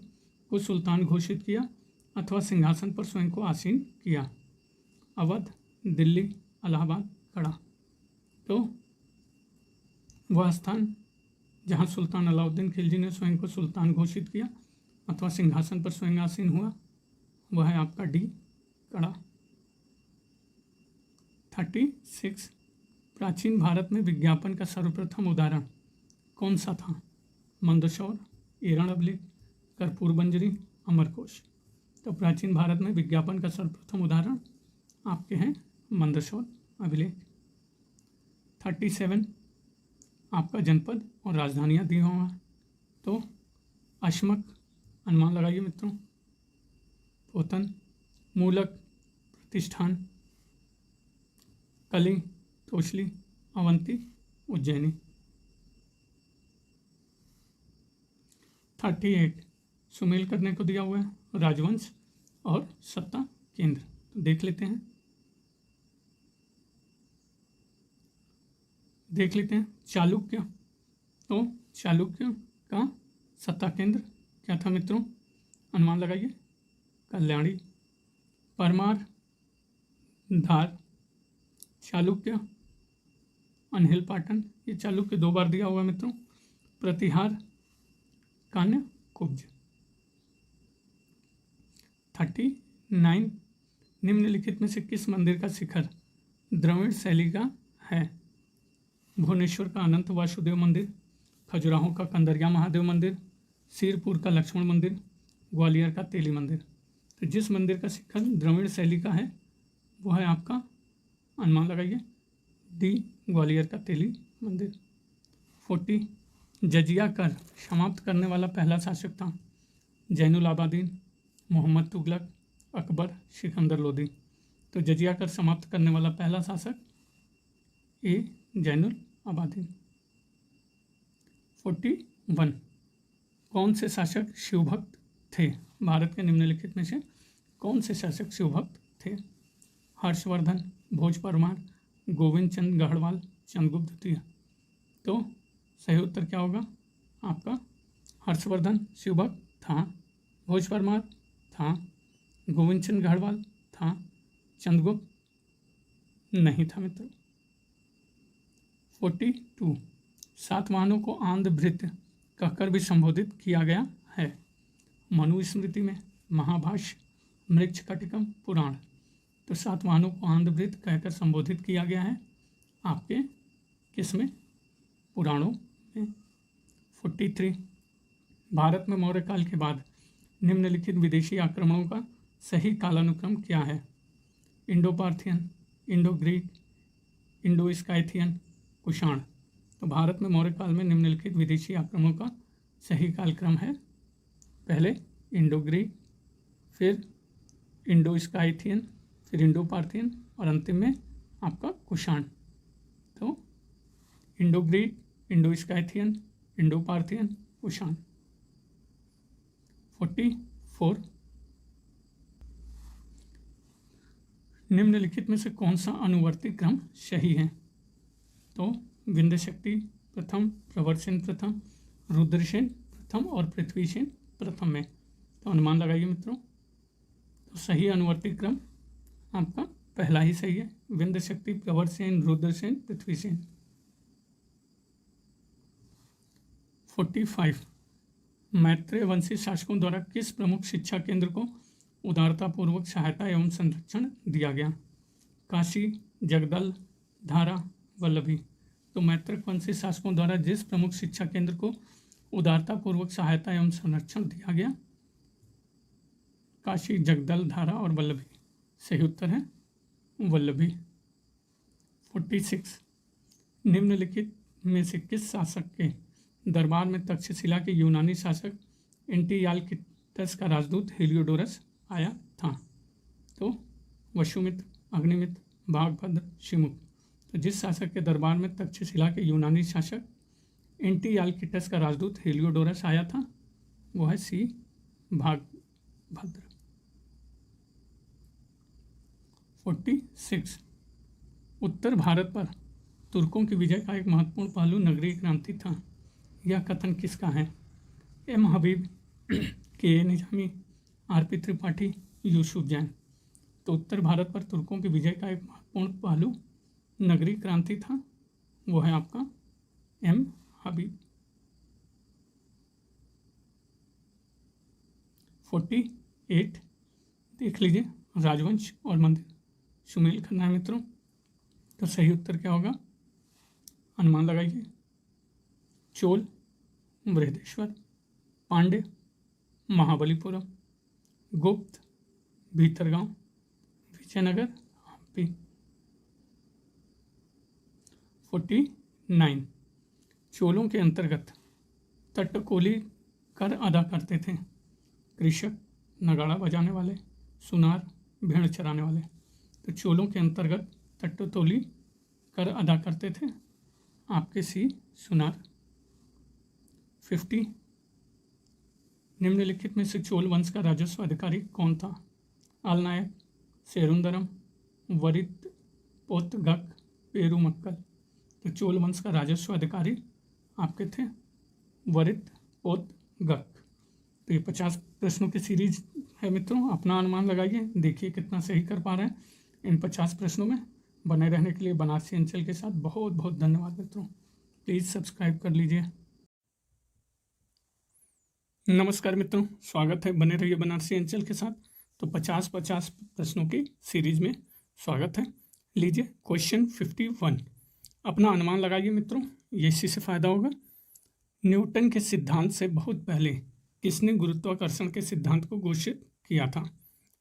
को सुल्तान घोषित किया अथवा सिंहासन पर स्वयं को आसीन किया। अवध, दिल्ली, इलाहाबाद, कड़ा। तो वह स्थान जहां सुल्तान अलाउद्दीन खिलजी ने स्वयं को सुल्तान घोषित किया अथवा सिंहासन पर स्वयं आसीन हुआ वह है आपका डी कड़ा। 36 प्राचीन भारत में विज्ञापन का सर्वप्रथम उदाहरण कौन सा था? मंदसौर, एरण अभिलेख, कर्पूर बंजरी, अमरकोश। तो प्राचीन भारत में विज्ञापन का सर्वप्रथम उदाहरण आपके हैं मंदसौर अभिलेख। 37 आपका जनपद और राजधानियाँ दी हुआ है, तो अशमक, अनुमान लगाइए मित्रों, पोतन, मूलक, प्रतिष्ठान, कलिंग, तोशली, अवंती, उज्जैनी। 38 सुमेल करने को दिया हुआ है राजवंश और सत्ता केंद्र, तो देख लेते हैं। चालुक्य, तो चालुक्य का सत्ता केंद्र क्या था मित्रों? अनुमान लगाइए। कल्याणी, परमार, धार, चालुक्य, अनहिल पाटन। ये चालुक्य 2 बार दिया हुआ है मित्रों। प्रतिहार, कान्य कुब्ज। 39 निम्नलिखित में से किस मंदिर का शिखर द्रविड़ शैली का है? भुवनेश्वर का अनंत वासुदेव मंदिर, खजुराहो का कंदरिया महादेव मंदिर, सिरपुर का लक्ष्मण मंदिर, ग्वालियर का तेली मंदिर। तो जिस मंदिर का शिखर द्रविड़ शैली का है वो है आपका, अनुमान लगाइए, डी ग्वालियर का तेली मंदिर। 40 जजिया कर समाप्त करने वाला पहला शासक था, जैनुल आबादीन, मोहम्मद तुगलक, अकबर, सिकंदर लोदी। तो जजिया कर समाप्त करने वाला पहला शासक ए जैनुल आबादीन। 41 कौन से शासक शिवभक्त थे? भारत के निम्नलिखित में से कौन से शासक शिवभक्त थे? हर्षवर्धन, भोज परमार, गोविंद चंद गढ़वाल, चंद्रगुप्त द्वितीय। तो सही उत्तर क्या होगा आपका? हर्षवर्धन शिवभक्त था, भोज परमार था, गोविंद चंद गढ़वाल था, चंद्रगुप्त नहीं था मित्रों। 42 सातवाहनों को आंध्रभृत्य कहकर भी संबोधित किया गया है। मनुस्मृति में, महाभाष्य, मृच्छकटिकम, पुराण। तो सातवाहनों को आंध्रभृत्य कहकर संबोधित किया गया है आपके किस में? पुराणों में। 43 भारत में मौर्य काल के बाद निम्नलिखित विदेशी आक्रमणों का सही कालानुक्रम क्या है? Indo Parthian, Indo Greek, Indo Scythian, Kushan. तो भारत में मौर्य काल में निम्नलिखित विदेशी आक्रमणों का सही कालक्रम है, पहले इंडो ग्रीक, फिर इंडो स्काइथियन, फिर इंडो पार्थियन और अंतिम में आपका कुषाण। तो Indo Greek, Indo Scythian, Indo Parthian, Kushan. 44 निम्नलिखित में से कौन सा अनुवर्ती क्रम सही है? तो विंध्य शक्ति प्रथम, प्रवरसेन प्रथम, रुद्रसेन प्रथम और पृथ्वीसेन प्रथम में। तो अनुमान लगाइए मित्रों। तो सही अनुवर्ती क्रम आपका पहला ही सही है, विंध्य शक्ति, प्रवरसेन, रुद्रसेन, पृथ्वीसेन। 45 मैत्रेय वंशी शासकों द्वारा किस प्रमुख शिक्षा केंद्र को उदारतापूर्वक सहायता एवं संरक्षण दिया गया? काशी, जगदल, धारा, वल्लभी। तो मैत्रक वंशी शासकों द्वारा जिस प्रमुख शिक्षा केंद्र को उदारतापूर्वक सहायता एवं संरक्षण दिया गया, काशी, जगदल, धारा और वल्लभी। सही उत्तर है वल्लभी। 46 निम्नलिखित में से किस शासक के दरबार में तक्षशिला के यूनानी शासक एंटियालकिटस का राजदूत हेलियोडोरस आया था? तो वसुमित्र, अग्निमित्र, भागभद्र, शिमुख। तो जिस शासक के दरबार में तक्षशिला के यूनानी शासक एंटियालकिटस का राजदूत हेलियोडोरस आया था वो है सी भागभद्र। 46 उत्तर भारत पर तुर्कों की विजय का एक महत्वपूर्ण पहलू नगरीय क्रांति था। यह कथन किसका है? एम हबीब, के निजामी, आर.पी. त्रिपाठी, यूसुफ जैन। तो उत्तर भारत पर तुर्कों की विजय का एक महत्वपूर्ण पहलू नगरीय क्रांति था, वो है आपका एम हबीब। 48 देख लीजिए, राजवंश और मंदिर सुमेल करना है मित्रों। तो सही उत्तर क्या होगा? अनुमान लगाइए। चोल, बृहदेश्वर, पांड्य, महाबलीपुरम, गुप्त, भीतरगांव, विजयनगर, हम्पी। 49 चोलों के अंतर्गत तट्टकोली कर अदा करते थे कृषक, नगाड़ा बजाने वाले, सुनार, भेड़ चराने वाले। तो चोलों के अंतर्गत तट्टतोली कर अदा करते थे आपके सी सुनार। 50 निम्नलिखित में से चोल वंश का राजस्व अधिकारी कौन था? आलनायक, सेरुंदरम, वरित पोतगक, पेरुमक्कल। तो चोल वंश का राजस्व अधिकारी आपके थे वरित पोतगक। तो ये 50 प्रश्नों की सीरीज है मित्रों, अपना अनुमान लगाइए, देखिए कितना सही कर पा रहे हैं इन 50 प्रश्नों में। बने रहने के लिए बनारसी अंचल के साथ बहुत बहुत धन्यवाद मित्रों। प्लीज़ सब्सक्राइब कर लीजिए। नमस्कार मित्रों, स्वागत है, बने रहिए बनारसी अंचल के साथ। तो 50 प्रश्नों की सीरीज में स्वागत है। लीजिए क्वेश्चन 51, अपना अनुमान लगाइए मित्रों, ये इसी से फ़ायदा होगा। न्यूटन के सिद्धांत से बहुत पहले किसने गुरुत्वाकर्षण के सिद्धांत को घोषित किया था?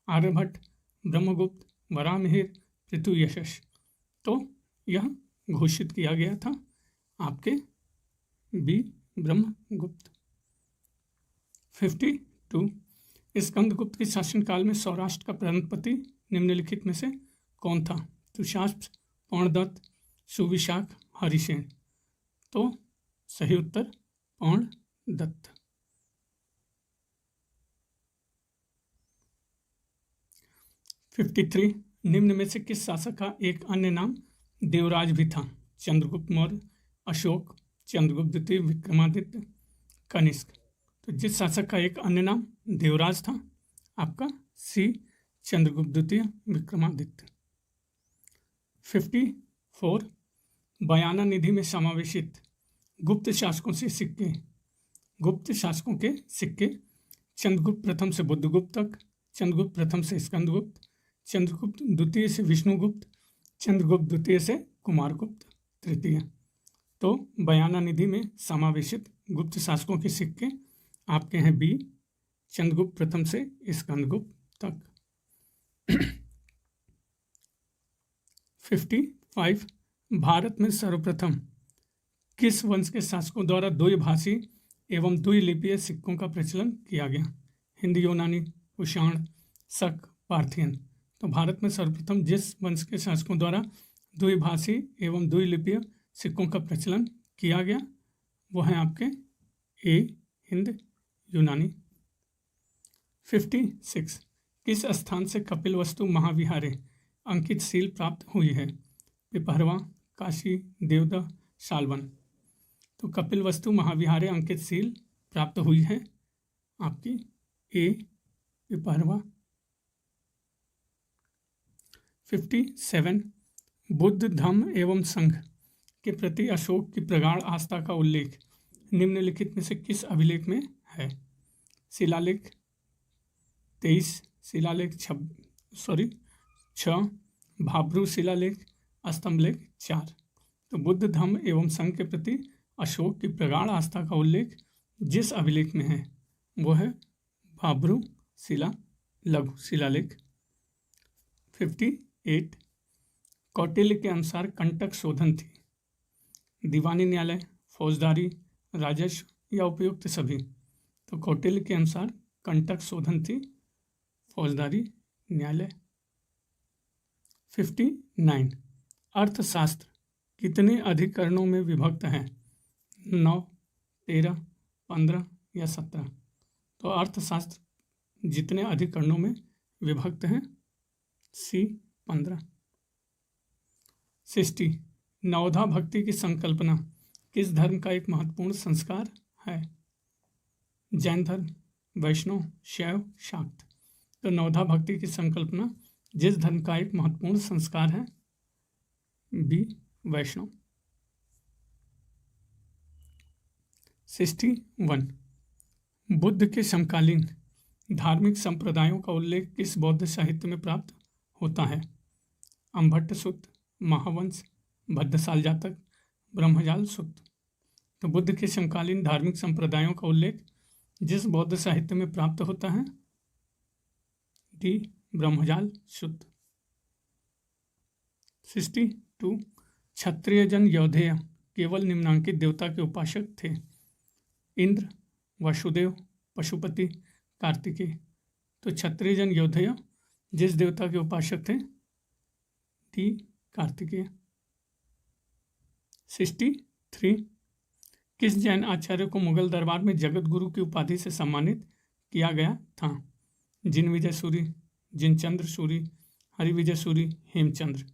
आर्यभट्ट, ब्रह्मगुप्त, वराहमिहिर, पृथुयशस। तो यह घोषित किया गया था आपके बी ब्रह्मगुप्त। 52 स्कंदगुप्त के शासनकाल में सौराष्ट्र का प्रांतपति निम्नलिखित में से कौन था? तुषास्प, पौणदत्त, सुविशाख, हरिसेन। तो सही उत्तर पौणदत्त। 53 निम्न में से किस शासक का एक अन्य नाम देवराज भी था? चंद्रगुप्त मौर्य, अशोक, चंद्रगुप्त द्वितीय, विक्रमादित्य, कनिष्क। तो जिस शासक का एक अन्य नाम देवराज था आपका सी चंद्रगुप्त द्वितीय, विक्रमादित्य। 54 बयाना निधि में समावेशित गुप्त शासकों से सिक्के। गुप्त शासकों के सिक्के चंद्रगुप्त प्रथम से बुद्धगुप्त तक, चंद्रगुप्त प्रथम से स्कंदगुप्त, चंद्रगुप्त द्वितीय से विष्णुगुप्त, चंद्रगुप्त द्वितीय से कुमारगुप्त तृतीय। तो बयाना निधि में समावेशित गुप्त शासकों के सिक्के आपके हैं बी चंद्रगुप्त प्रथम से स्कंदगुप्त तक। 55 भारत में सर्वप्रथम किस वंश के शासकों द्वारा द्विभाषी एवं द्विलिपीय सिक्कों का प्रचलन किया गया? हिंद यूनानी, कुषाण, शक, पार्थियन। तो भारत में सर्वप्रथम जिस वंश के शासकों द्वारा द्विभाषी एवं द्विलिपीय सिक्कों का प्रचलन किया गया वो हैं आपके ए हिंद यूनानी। 56 किस स्थान से कपिलवस्तु महाविहारे अंकित सील प्राप्त हुई है? पिपहरवा, काशी, देवदा, शालवन। तो कपिलवस्तु महाविहारे अंकित सील प्राप्त हुई है आपकी ए पिपहरवा। 57 बुद्ध धम्म एवं संघ के प्रति अशोक की प्रगाढ़ आस्था का उल्लेख निम्नलिखित में से किस अभिलेख में है? शिलालेख 23, शिलालेख 6, भाब्रू शिलालेख, स्तंभलेख 4। तो बुद्ध धम्म एवं संघ के प्रति अशोक की प्रगाढ़ आस्था का उल्लेख जिस अभिलेख में है वो है भाब्रू लघु शिलालेख। 58 कौटिल्य के अनुसार कंटक शोधन थी दीवानी न्यायालय, फौजदारी, राजस्व या उपयुक्त सभी? तो कौटिल्य के अनुसार कंटक शोधन थी फौजदारी न्यायालय। 59 अर्थशास्त्र कितने अधिकरणों में विभक्त है? 9, 13, 15 या 17? तो अर्थशास्त्र जितने अधिकरणों में विभक्त हैं सी 15। 60 नवधा भक्ति की संकल्पना किस धर्म का एक महत्वपूर्ण संस्कार है? जैन धर्म, वैष्णव, शैव, शाक्त। तो नवधा भक्ति की संकल्पना जिस धर्म का एक महत्वपूर्ण संस्कार है बी वैष्णव। 61 बुद्ध के समकालीन धार्मिक संप्रदायों का उल्लेख किस बौद्ध साहित्य में प्राप्त होता है? अम्भट्ट सूत्र, महावंश, भद्रसाल जातक, ब्रह्मजाल सूत्र। तो बुद्ध के समकालीन धार्मिक संप्रदायों का उल्लेख जिस बौद्ध साहित्य में प्राप्त होता है डी ब्रह्मजाल सूत्र। 62 क्षत्रिय जन यौधेय केवल निम्नांकित देवता के उपासक थे? इंद्र, वसुदेव, पशुपति, कार्तिकेय। तो क्षत्रिय जन यौधेय जिस देवता के उपासक थे डी कार्तिकेय। 63 किस जैन आचार्य को मुगल दरबार में जगत गुरु की उपाधि से सम्मानित किया गया था? जिनविजय सूरी, जिनचंद्र सूरी, हरिविजय सूरी, हेमचंद्र।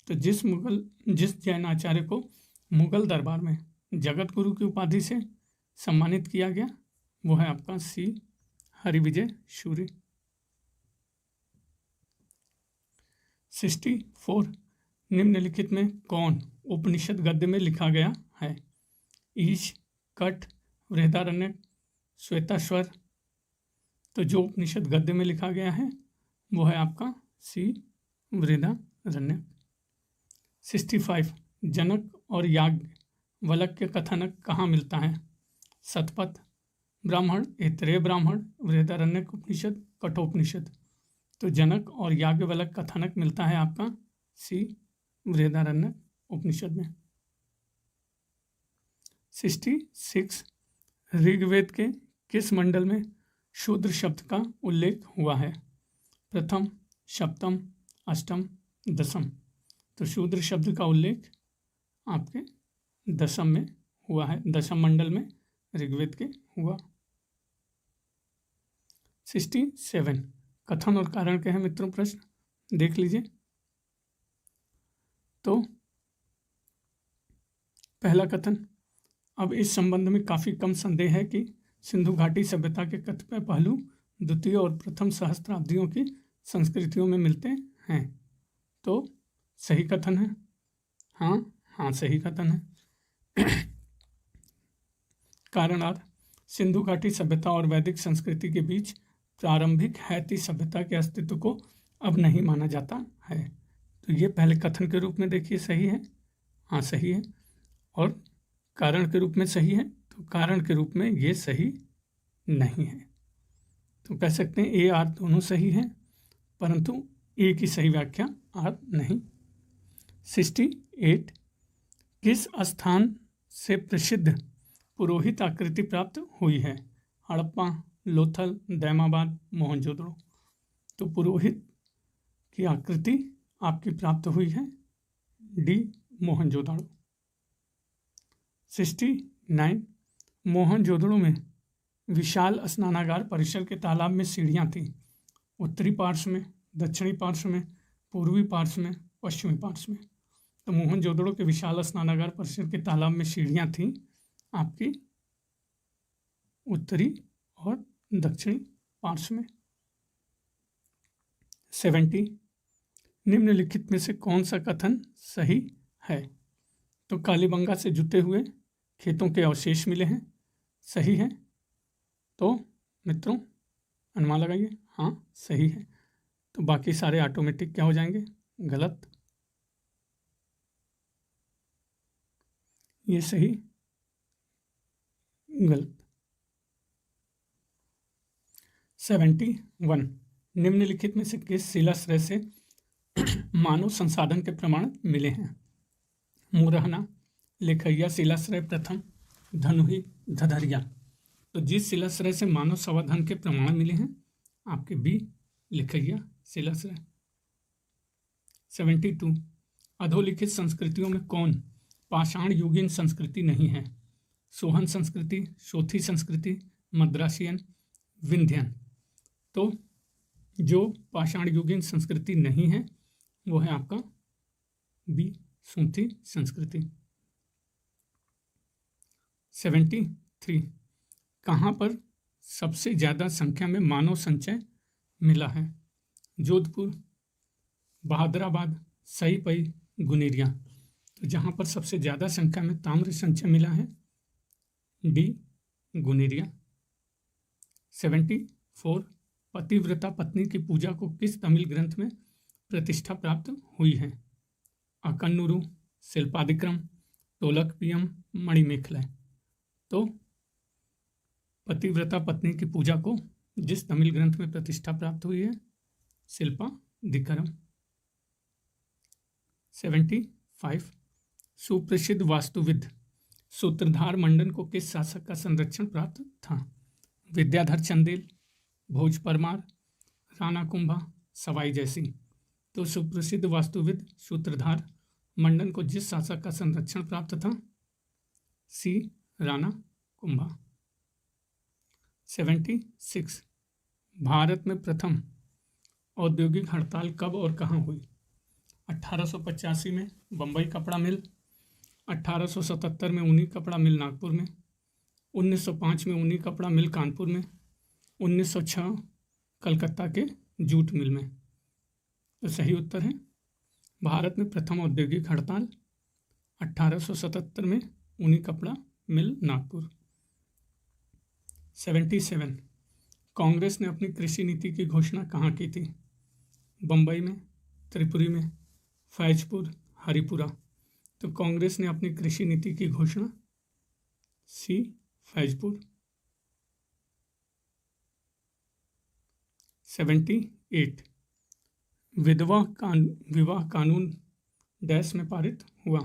तो जिस जैन आचार्य को मुगल दरबार में जगत गुरु की उपाधि से सम्मानित किया गया वो है आपका सी हरिविजय सूरी। 64 निम्नलिखित में कौन उपनिषद गद्य में लिखा गया है? ईश, कठ, बृहदारण्यक, श्वेताश्वर। तो जो उपनिषद गद्य में लिखा गया है वो है आपका सी बृहदारण्यक। 65 जनक और याज्ञवल्क्य कथानक कहाँ मिलता है? शतपथ, ब्राह्मण, ऐतरेय ब्राह्मण, बृहदारण्यक उपनिषद, कठोपनिषद। तो जनक और याज्ञवल्क्य कथानक मिलता है आपका सी बृहदारण्यक उपनिषद में। 66 ऋग्वेद के किस मंडल में शूद्र शब्द का उल्लेख हुआ है? प्रथम, सप्तम, अष्टम, दसम। तो शूद्र शब्द का उल्लेख आपके दसम में हुआ है, दसम मंडल में ऋग्वेद के हुआ। 67 कथन और कारण के हैं मित्रों प्रश्न, देख लीजिए। तो पहला कथन, अब इस संबंध में काफ़ी कम संदेह है कि सिंधु घाटी सभ्यता के कतिपय पहलू द्वितीय और प्रथम सहस्त्राब्दियों की संस्कृतियों में मिलते हैं। तो सही कथन है, हाँ सही कथन है। कारणार्थ, सिंधु घाटी सभ्यता और वैदिक संस्कृति के बीच प्रारंभिक हैती सभ्यता के अस्तित्व को अब नहीं माना जाता है। तो ये पहले कथन के रूप में देखिए सही है, हाँ सही है। और कारण के रूप में सही है, तो कारण के रूप में ये सही नहीं है। तो कह सकते हैं ए आर दोनों सही है, परंतु ए की सही व्याख्या आर नहीं। 68 किस स्थान से प्रसिद्ध पुरोहित आकृति प्राप्त हुई है? हड़प्पा, लोथल, दैमाबाद, मोहनजोदड़ो। तो पुरोहित की आकृति आपकी प्राप्त हुई है डी मोहनजोदड़ो। 69 मोहनजोदड़ो में विशाल स्नानागार परिसर के तालाब में सीढ़ियाँ थीं, उत्तरी पार्श्व में, दक्षिणी पार्श्व में, पूर्वी पार्श्व में, पश्चिमी पार्श्व में। तो मोहनजोदड़ो के विशाल स्नानागार परिसर के तालाब में सीढ़ियाँ थीं आपकी उत्तरी और दक्षिणी पार्श्व में। 70 निम्नलिखित में से कौन सा कथन सही है? तो कालीबंगा से जुते हुए खेतों के अवशेष मिले हैं, सही है। तो मित्रों अनुमान लगाइए, हाँ सही है। तो बाकी सारे ऑटोमेटिक क्या हो जाएंगे? गलत। ये सही, गलत। 71 निम्नलिखित में से किस शिलाश्रय से मानव संसाधन के प्रमाण मिले हैं? मुरहना, लेखैया शिलाश्रय प्रथम, धनुही, धधरिया। तो जिस शिलाश्रय से मानव संवर्धन के प्रमाण मिले हैं आपके बी लेखैया शिलाश्रय। 72 अधोलिखित संस्कृतियों में कौन पाषाण युगीन संस्कृति नहीं है? सोहन संस्कृति, सोथी संस्कृति, मद्रासियन, विंध्यन। तो जो पाषाण युगीन संस्कृति नहीं है वो है आपका बी सोथी संस्कृति। 73 कहाँ पर सबसे ज़्यादा संख्या में मानव संचय मिला है? जोधपुर, बहादुराबाद, सईपई, गुनेरिया। तो जहाँ पर सबसे ज़्यादा संख्या में ताम्र संचय मिला है डी गुनेरिया। 74 पतिव्रता पत्नी की पूजा को किस तमिल ग्रंथ में प्रतिष्ठा प्राप्त हुई है? अकन्नूरू, शिल्पादिक्रम, तोलकपियम, मणिमेखलय। तो पतिव्रता पत्नी की पूजा को जिस तमिल ग्रंथ में प्रतिष्ठा प्राप्त हुई है शिल्पादिक्रम। 75 सुप्रसिद्ध वास्तुविद सूत्रधार मंडन को किस शासक का संरक्षण प्राप्त था? विद्याधर चंदेल, भोज परमार, राणा कुंभा, सवाई जयसिंह। तो सुप्रसिद्ध वास्तुविद सूत्रधार मंडन को जिस शासक का संरक्षण प्राप्त था सी राणा कुंभा। 76 भारत में प्रथम औद्योगिक हड़ताल कब और कहाँ हुई? 1885 में बम्बई कपड़ा मिल, 1877 में ऊनी कपड़ा मिल नागपुर में, 1905 में ऊनी कपड़ा मिल कानपुर में, 1906 कलकत्ता के जूट मिल में। तो सही उत्तर है भारत में प्रथम औद्योगिक हड़ताल 1877 में ऊनी कपड़ा मिल नागपुर। 77 कांग्रेस ने अपनी कृषि नीति की घोषणा कहाँ की थी? बम्बई में, त्रिपुरी में, फैजपुर, हरिपुरा। तो कांग्रेस ने अपनी कृषि नीति की घोषणा सी फैजपुर। 78 विवाह कानून डैश में पारित हुआ?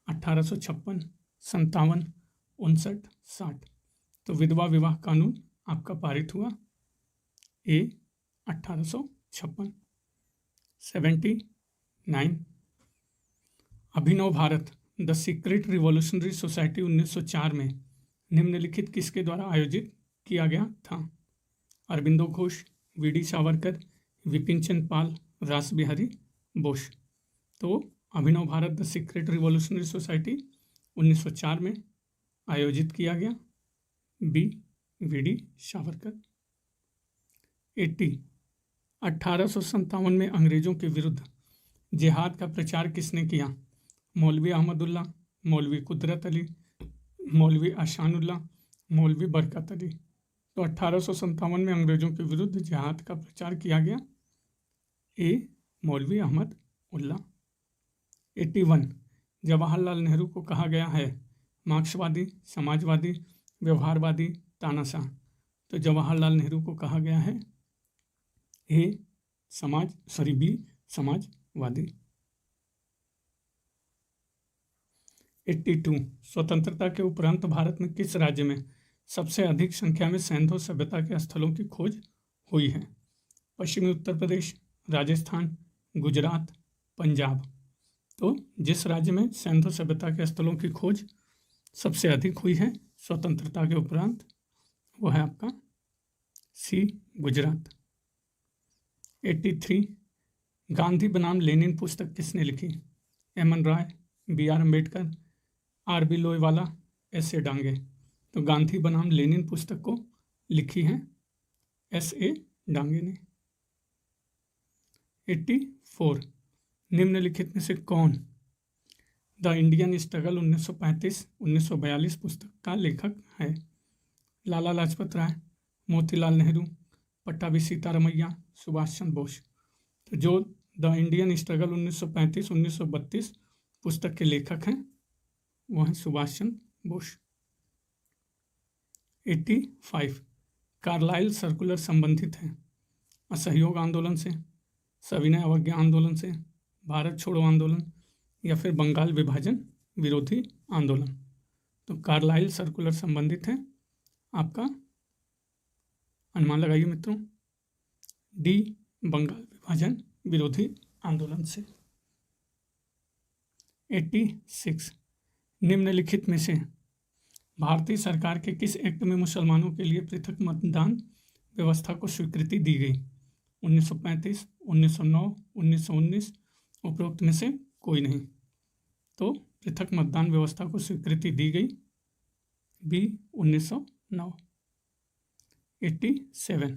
1856, 57, 59, 60। तो विधवा विवाह कानून आपका पारित हुआ A 1856। 79, Abhinav Bharat the secret revolutionary society 1904 में निम्नलिखित किसके द्वारा आयोजित किया गया था? अरबिंदो घोष, वीडी सावरकर, विपिन चंद्र पाल, रास बिहारी बोस। तो Abhinav Bharat the secret revolutionary society 1904 में आयोजित किया गया, बी वीडी सावरकर। 80, 1857 में अंग्रेजों के विरुद्ध जिहाद का प्रचार किसने किया? मौलवी अहमदुल्ला, मौलवी कुदरत अली, मौलवी आशानुल्लाह, मौलवी बरकत अली। तो 1857 में अंग्रेजों के विरुद्ध जिहाद का प्रचार किया गया, ए मौलवी अहमद उल्ला। 81, जवाहरलाल नेहरू को कहा गया है मार्क्सवादी, समाजवादी, व्यवहारवादी, तानाशाह। तो जवाहरलाल नेहरू को कहा गया है बी समाजवादी। 82, स्वतंत्रता के उपरांत भारत में किस राज्य में सबसे अधिक संख्या में सैंधव सभ्यता के स्थलों की खोज हुई है? पश्चिमी उत्तर प्रदेश, राजस्थान, गुजरात, पंजाब। तो जिस राज्य में सैंधव सभ्यता के स्थलों की खोज सबसे अधिक हुई है स्वतंत्रता के उपरांत, वो है आपका सी गुजरात। 83, गांधी बनाम लेनिन पुस्तक किसने लिखी? M N Roy, B R. Ambedkar, R B. लोईवाला, एस.ए. डांगे। तो गांधी बनाम लेनिन पुस्तक को लिखी है एस.ए. डांगे ने। 84, निम्नलिखित में से कौन द इंडियन स्ट्रगल 1935-1942 पुस्तक का लेखक है? लाला लाजपत राय, मोतीलाल नेहरू, पट्टाभी सीतारमैया, सुभाष चंद्र बोस। तो जो द इंडियन स्ट्रगल 1935-1932 पुस्तक के लेखक हैं वो हैं सुभाष चंद्र बोस। 85, कार्लाइल सर्कुलर संबंधित है असहयोग आंदोलन से, सविनय अवज्ञा आंदोलन से, भारत छोड़ो आंदोलन या फिर बंगाल विभाजन विरोधी आंदोलन। तो कार्लाइल सर्कुलर संबंधित है आपका, अनुमान लगाइए मित्रों, डी बंगाल विभाजन विरोधी आंदोलन से। 86, निम्नलिखित में से भारतीय सरकार के किस एक्ट में मुसलमानों के लिए पृथक मतदान व्यवस्था को स्वीकृति दी गई? 1935, 1909, 1919, उपरोक्त में से कोई नहीं। तो पृथक मतदान व्यवस्था को स्वीकृति दी गई, बी 1909। 87,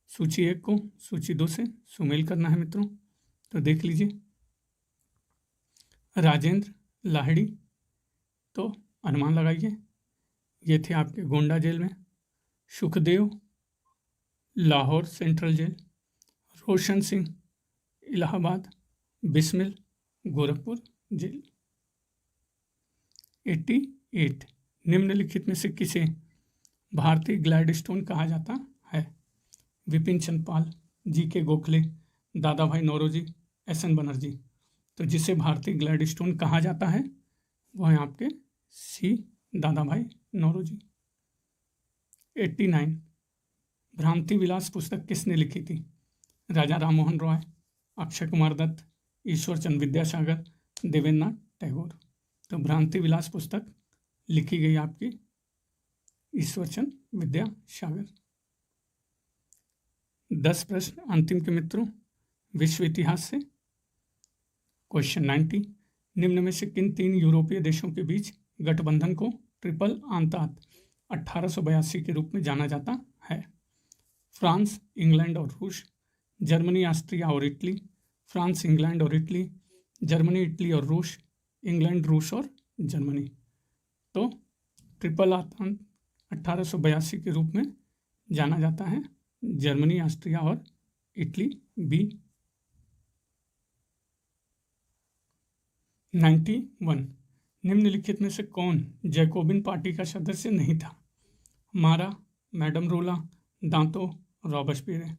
सूची 1 को सूची 2 से सुमेल करना है मित्रों, तो देख लीजिए। राजेंद्र लाहिड़ी, तो अनुमान लगाइए, ये थे आपके गोंडा जेल में। Sukhdev, Lahore central jail. Roshan Singh, Allahabad. Bismil, Gorakhpur jail. 88, निम्नलिखित में से किसे भारतीय ग्लैडस्टोन कहा जाता है? विपिन चंद्र पाल, जी.के. गोखले, दादा भाई नौरोजी, एस.एन. बनर्जी। तो जिसे भारतीय ग्लैडस्टोन कहा जाता है वो है आपके सी दादा भाई नौरोजी। 89, भ्रांति विलास पुस्तक किसने लिखी थी? राजा राममोहन रॉय, अक्षय कुमार दत्त, ईश्वर चंद्र विद्यासागर, देवेंद्रनाथ टैगोर। तो भ्रांति विलास पुस्तक लिखी गई आपकी ईश्वर चंद्र विद्यासागर। 10 प्रश्न अंतिम के मित्रों विश्व इतिहास से। क्वेश्चन 90, निम्न में से किन 3 यूरोपीय देशों के बीच गठबंधन को ट्रिपल आंतात 1882 के रूप में जाना जाता है? फ्रांस, इंग्लैंड और रूस, जर्मनी, ऑस्ट्रिया और इटली, फ्रांस, इंग्लैंड और इटली, जर्मनी, इटली और रूस, इंग्लैंड, रूस और जर्मनी। तो ट्रिपल आंतात 1882 के रूप में जाना जाता है जर्मनी, ऑस्ट्रिया और इटली, बी। 91, निम्नलिखित में से कौन जैकोबिन पार्टी का सदस्य नहीं था? मारा, मैडम रोला, दांतो, रॉबespierre।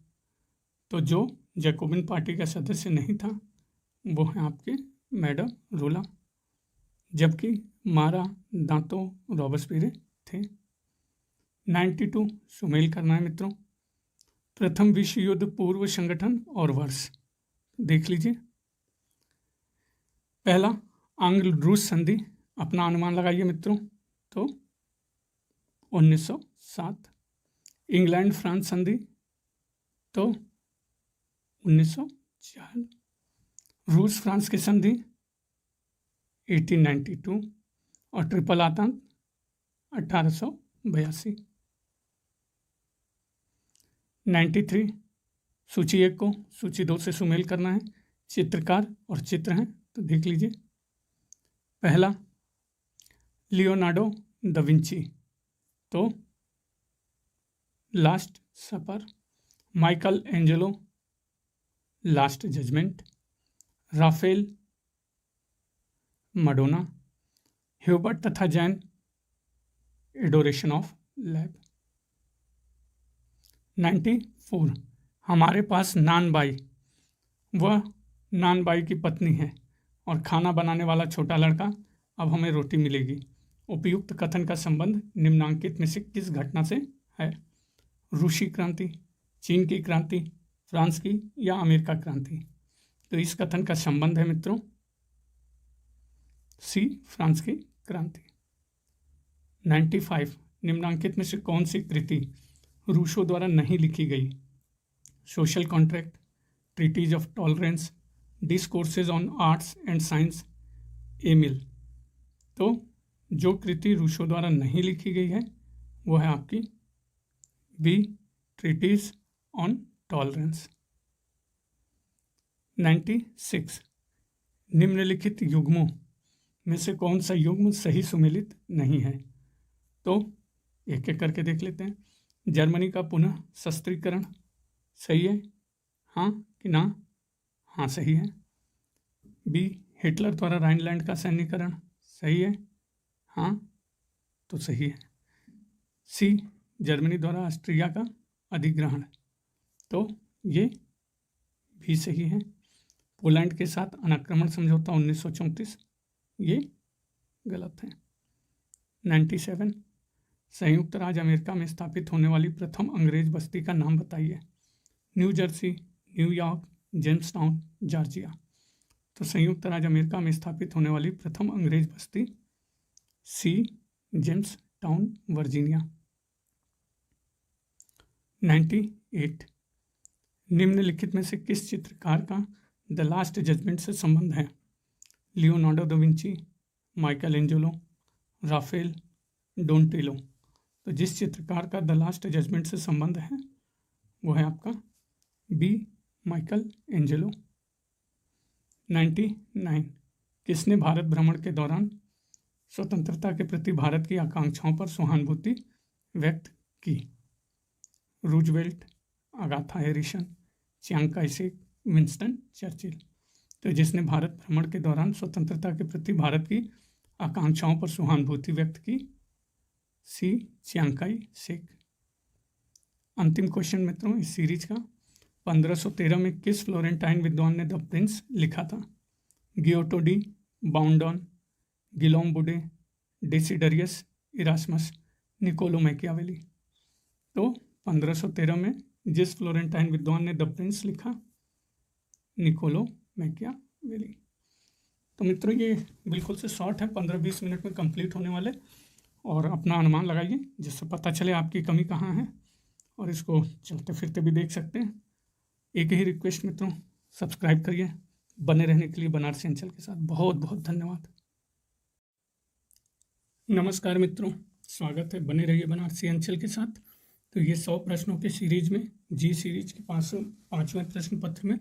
तो जो जैकोबिन पार्टी का सदस्य नहीं था वो है आपके मैडम रूला, जबकि मारा दांतो रॉबस्पिरे थे। 92 सुमेल करना है मित्रों। प्रथम विश्व युद्ध पूर्व संगठन और वर्ष देख लीजिए। पहला आंग्ल रूस संधि, अपना अनुमान लगाइए मित्रों, तो 1907। इंग्लैंड फ्रांस संधि तो 1904। रूस फ्रांस की संधि 1892 और ट्रिपल आतंक 1882। 93 सूची 1 को सूची 2 से सुमेल करना है। चित्रकार और चित्र हैं तो देख लीजिए। पहला लियोनार्डो द विंची तो last supper. Michelangelo last judgment. Raphael Madonna. Hubert तथा जैन एडोरेशन ऑफ लैब। 94 हमारे पास नानबाई, वह नानबाई की पत्नी है और खाना बनाने वाला छोटा लड़का, अब हमें रोटी मिलेगी। उपयुक्त कथन का संबंध निम्नांकित में से किस घटना से है? रूसी क्रांति, चीन की क्रांति, फ्रांस की या अमेरिका क्रांति? तो इस कथन का संबंध है मित्रों सी, फ्रांस की क्रांति। 95 निम्नांकित में से कौन सी कृति रूसो द्वारा नहीं लिखी गई? Social contract, treatise of tolerance, discourses on arts and science, Emile. तो जो कृति रूसो द्वारा नहीं लिखी गई है वो है आपकी बी, ट्रीटीज ऑन टॉलरेंस। 96 निम्नलिखित युग्मों में से कौन सा युग्म सही सुमेलित नहीं है? तो एक एक करके देख लेते हैं। जर्मनी का पुनः शस्त्रीकरण सही है, हाँ कि ना? हाँ सही है। बी, हिटलर द्वारा राइनलैंड का सैन्यकरण सही है, हाँ तो सही है। सी, जर्मनी द्वारा ऑस्ट्रिया का अधिग्रहण तो ये भी सही है। पोलैंड के साथ अनाक्रमण समझौता 1934 ये गलत है। 97 संयुक्त राज्य अमेरिका में स्थापित होने वाली प्रथम अंग्रेज बस्ती का नाम बताइए। New Jersey, New York, Jamestown, Georgia. तो संयुक्त राज्य अमेरिका में स्थापित होने वाली प्रथम अंग्रेज बस्ती सी, जेम्स टाउन, वर्जीनिया। 98 निम्नलिखित में से किस चित्रकार का द लास्ट जजमेंट से संबंध है? Leonardo da Vinci, Michelangelo, Raphael, Donatello. तो जिस चित्रकार का द लास्ट जजमेंट से संबंध है वो है आपका बी, माइकल एंजेलो। 99 किसने भारत भ्रमण के दौरान स्वतंत्रता के प्रति भारत की आकांक्षाओं पर सहानुभूति व्यक्त की? Roosevelt, Agatha Harrison, Chiang Kai Shek, Winston Churchill. तो जिसने भारत भ्रमण के दौरान स्वतंत्रता के प्रति भारत की आकांक्षाओं पर सहानुभूति व्यक्त की? सी, चियांग काई शेक। अंतिम क्वेश्चन मित्रों इस सीरीज का, 1513 में किस फ्लोरेंटाइन विद्वान ने द प्रिंस लिखा था? गियोटो डी बाउंडॉन, गिलोम बुडे, डेसिडरियस, इरास्मस, निकोलो मैकियावेली। तो 1513 में जिस फ्लोरेंटाइन विद्वान ने द प्रिंस लिखा, निकोलो मैकियावेली। तो मित्रों ये बिल्कुल से शॉर्ट है, 15-20 मिनट में कंप्लीट होने वाले, और अपना अनुमान लगाइए जिससे पता चले आपकी कमी कहाँ है, और इसको चलते फिरते भी देख सकते हैं। एक ही रिक्वेस्ट मित्रों, सब्सक्राइब करिए। बने रहने के लिए बनारसी अंचल के साथ बहुत बहुत धन्यवाद। नमस्कार मित्रों, स्वागत है, बने रहिए बनारसी अंचल के साथ। तो ये 100 प्रश्नों के सीरीज में जी सीरीज के 5वें प्रश्न पत्र में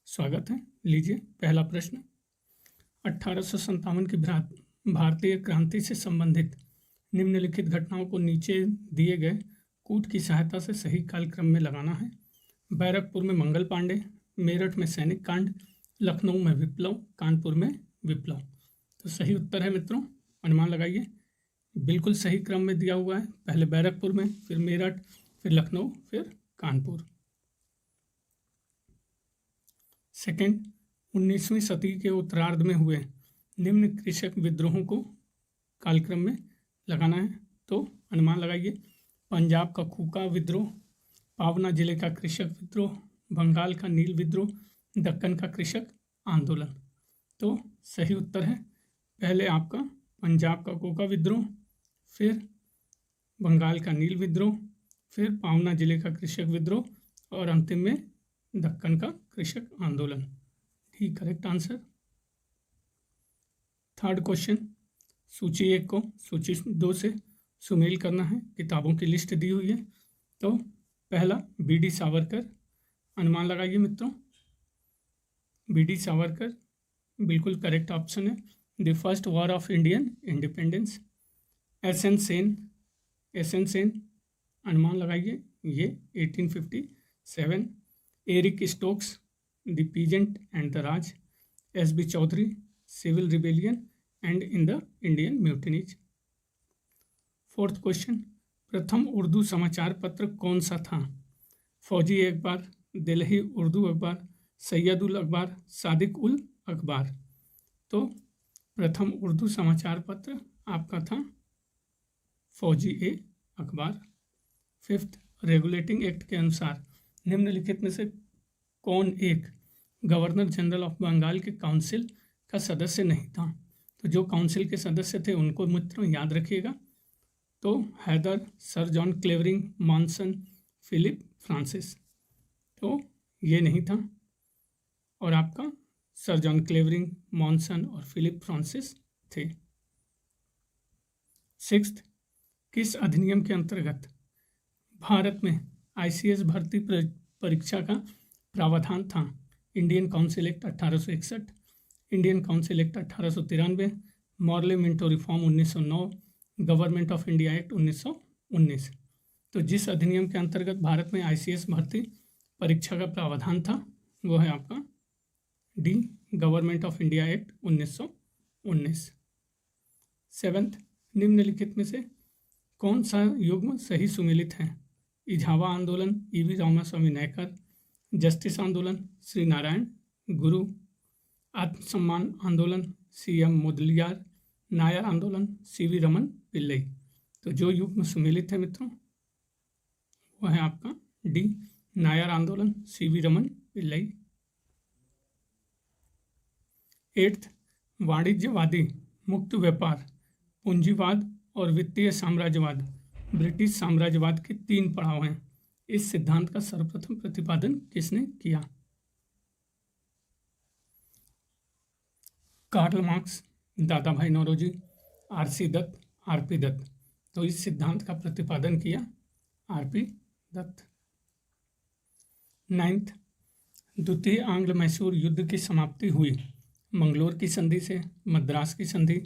स्वागत है। लीजिए पहला प्रश्न, 1857 की भारतीय क्रांति से संबंधित निम्नलिखित घटनाओं को नीचे दिए गए कूट की सहायता से सही कालक्रम में लगाना है। बैरकपुर में मंगल पांडे, मेरठ में सैनिक कांड, लखनऊ में विप्लव, कानपुर में विप्लव। तो सही उत्तर है मित्रों, अनुमान लगाइए। बिल्कुल सही क्रम में दिया हुआ है, पहले बैरकपुर में, फिर मेरठ, फिर लखनऊ, फिर कानपुर। सेकंड, 19वीं सदी के उत्तरार्ध में हुए निम्न कृषक विद्रोहों को कालक्रम में लगाना है। तो अनुमान लगाइए। पंजाब का कूका विद्रोह, पावना जिले का कृषक विद्रोह, बंगाल का नील विद्रोह, दक्कन का कृषक आंदोलन। तो सही उत्तर है पहले आपका पंजाब का कूका विद्रोह, फिर बंगाल का नील विद्रोह, फिर पावना जिले का कृषक विद्रोह और अंतिम में दक्कन का कृषक आंदोलन। ठीक करेक्ट आंसर। थर्ड क्वेश्चन, सूची 1 को सूची 2 से सुमेल करना है। किताबों की लिस्ट दी हुई है। तो पहला बी.डी. सावरकर, अनुमान लगाइए मित्रों। बी.डी. सावरकर बिल्कुल करेक्ट ऑप्शन है। The first war of Indian independence. S N. Sen, अनुमान लगाइए, ये 1857। Eric Stokes, the peasant and the Raj. S B. Chaudhuri, civil rebellion and in the Indian mutinies. Fourth question, प्रथम उर्दू समाचार पत्र कौन सा था? फौजी अखबार, दिल्ली उर्दू अखबार, सैयदुल अखबार, सादिक उल अखबार। तो प्रथम उर्दू समाचार पत्र आपका था फौजी अखबार। फिफ्थ, रेगुलेटिंग एक्ट के अनुसार निम्नलिखित में से कौन एक गवर्नर जनरल ऑफ बंगाल के काउंसिल का सदस्य नहीं था? तो जो काउंसिल के सदस्य थे उनको मित्रों याद रखिएगा। तो Hyder, sir John Clavering, Monson, Philip Francis. तो ये नहीं था और आपका सर जॉन क्लेवरिंग, मॉनसन और फिलिप फ्रांसिस थे। सिक्स्थ, किस अधिनियम के अंतर्गत भारत में आईसीएस भर्ती परीक्षा का प्रावधान था? Indian council act 1861, Indian council act 1893, Morley Minto reform 1909, government of India act 1919। तो जिस अधिनियम के अंतर्गत भारत में आईसीएस भर्ती परीक्षा का प्रावधान था वो है आपका D, government of India act 1919। Seventh, निम्नलिखित में से कौन सा युग्म सही सुमेलित है? इझावा आंदोलन, ईवी रामास्वामी नायकर, जस्टिस आंदोलन, श्री नारायण गुरु, आत्मसम्मान आंदोलन, सी.एम. मुदलियार, नायर आंदोलन, सी.वी. रमन पिल्लई। तो जो युग्म सुमेलित है मित्रों वो है आपका डी, नायर आंदोलन, सी.वी. रमन पिल्लई। एट्थ, वाणिज्यवादी मुक्त व्यापार, पूंजीवाद और वित्तीय साम्राज्यवाद ब्रिटिश साम्राज्यवाद के 3 पड़ाव हैं। इस सिद्धांत का सर्वप्रथम प्रतिपादन किसने किया? कार्ल मार्क्स, दादा भाई नौरोजी, आर.सी. दत्त, आर.पी. दत्त। तो इस सिद्धांत का प्रतिपादन किया आर.पी. दत्त। नाइन्थ, द्वितीय आंग्ल मैसूर युद्ध की समाप्ति हुई मंगलोर की संधि से, मद्रास की संधि,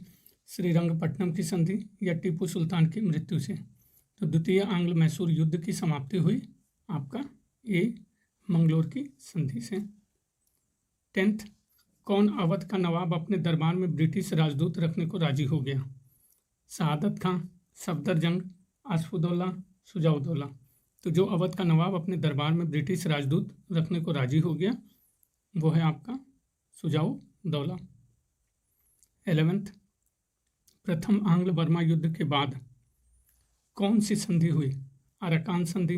श्रीरंगपट्टनम की संधि या टीपू सुल्तान की मृत्यु से? तो द्वितीय आंग्ल मैसूर युद्ध की समाप्ति हुई आपका ए, मंगलोर की संधि से। 10th, कौन अवध का नवाब अपने दरबार में ब्रिटिश राजदूत रखने को राजी हो गया? शहादत खां, सफदरजंग, आसफुद्दौला, शुजाउद्दौला। तो जो अवध का नवाब अपने दरबार में ब्रिटिश राजदूत रखने को राजी हो गया वो है आपका शुजाउद्दौला। 11th, प्रथम आंग्ल बर्मा युद्ध के बाद कौन सी संधि हुई? अराकान संधि,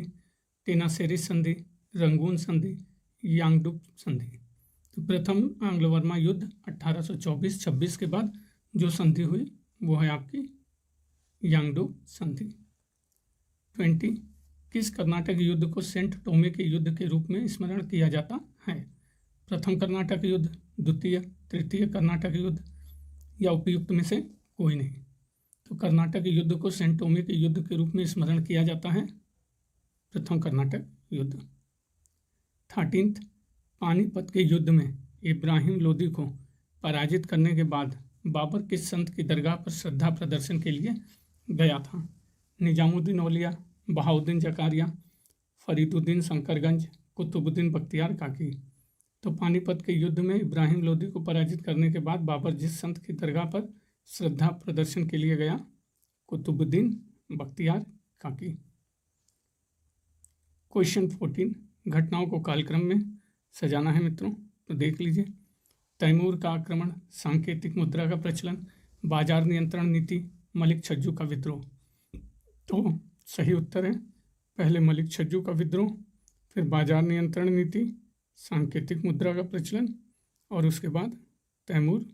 टेनासेरी संधि, रंगून संधि, यांगडुप संधि। तो प्रथम आंग्ल बर्मा युद्ध 1824-26 के बाद जो संधि हुई वो है आपकी यांगडुप संधि। 20, किस कर्नाटक युद्ध को सेंट टोमे के युद्ध के रूप में स्मरण किया जाता है? प्रथम कर्नाटक युद्ध, द्वितीय, तृतीय कर्नाटक युद्ध या उपयुक्त में से कोई नहीं? तो कर्नाटक युद्ध को सेंट टोमे के युद्ध के रूप में स्मरण किया जाता है प्रथम कर्नाटक युद्ध। 13th, पानीपत के युद्ध में इब्राहिम लोदी को पराजित करने के बाद बाबर किस संत की दरगाह पर श्रद्धा प्रदर्शन के लिए गया था? निजामुद्दीन औलिया, बहाउद्दीन जकारिया, फरीदुद्दीन शंकरगंज, कुतुबुद्दीन बख्तियार काकी। तो पानीपत के युद्ध में इब्राहिम लोदी को पराजित करने के बाद बाबर जिस संत की दरगाह पर श्रद्धा प्रदर्शन के लिए गया, कुतुबुद्दीन बख्तियार काकी। क्वेश्चन 14, घटनाओं को कालक्रम में सजाना है मित्रों। तो देख लीजिए, तैमूर का आक्रमण, सांकेतिक मुद्रा का प्रचलन, बाजार नियंत्रण नीति, मलिक छज्जू का विद्रोह। तो सही उत्तर है पहले मलिक छज्जू का विद्रोह, फिर बाजार नियंत्रण नीति, सांकेतिक मुद्रा का प्रचलन और उसके बाद तैमूर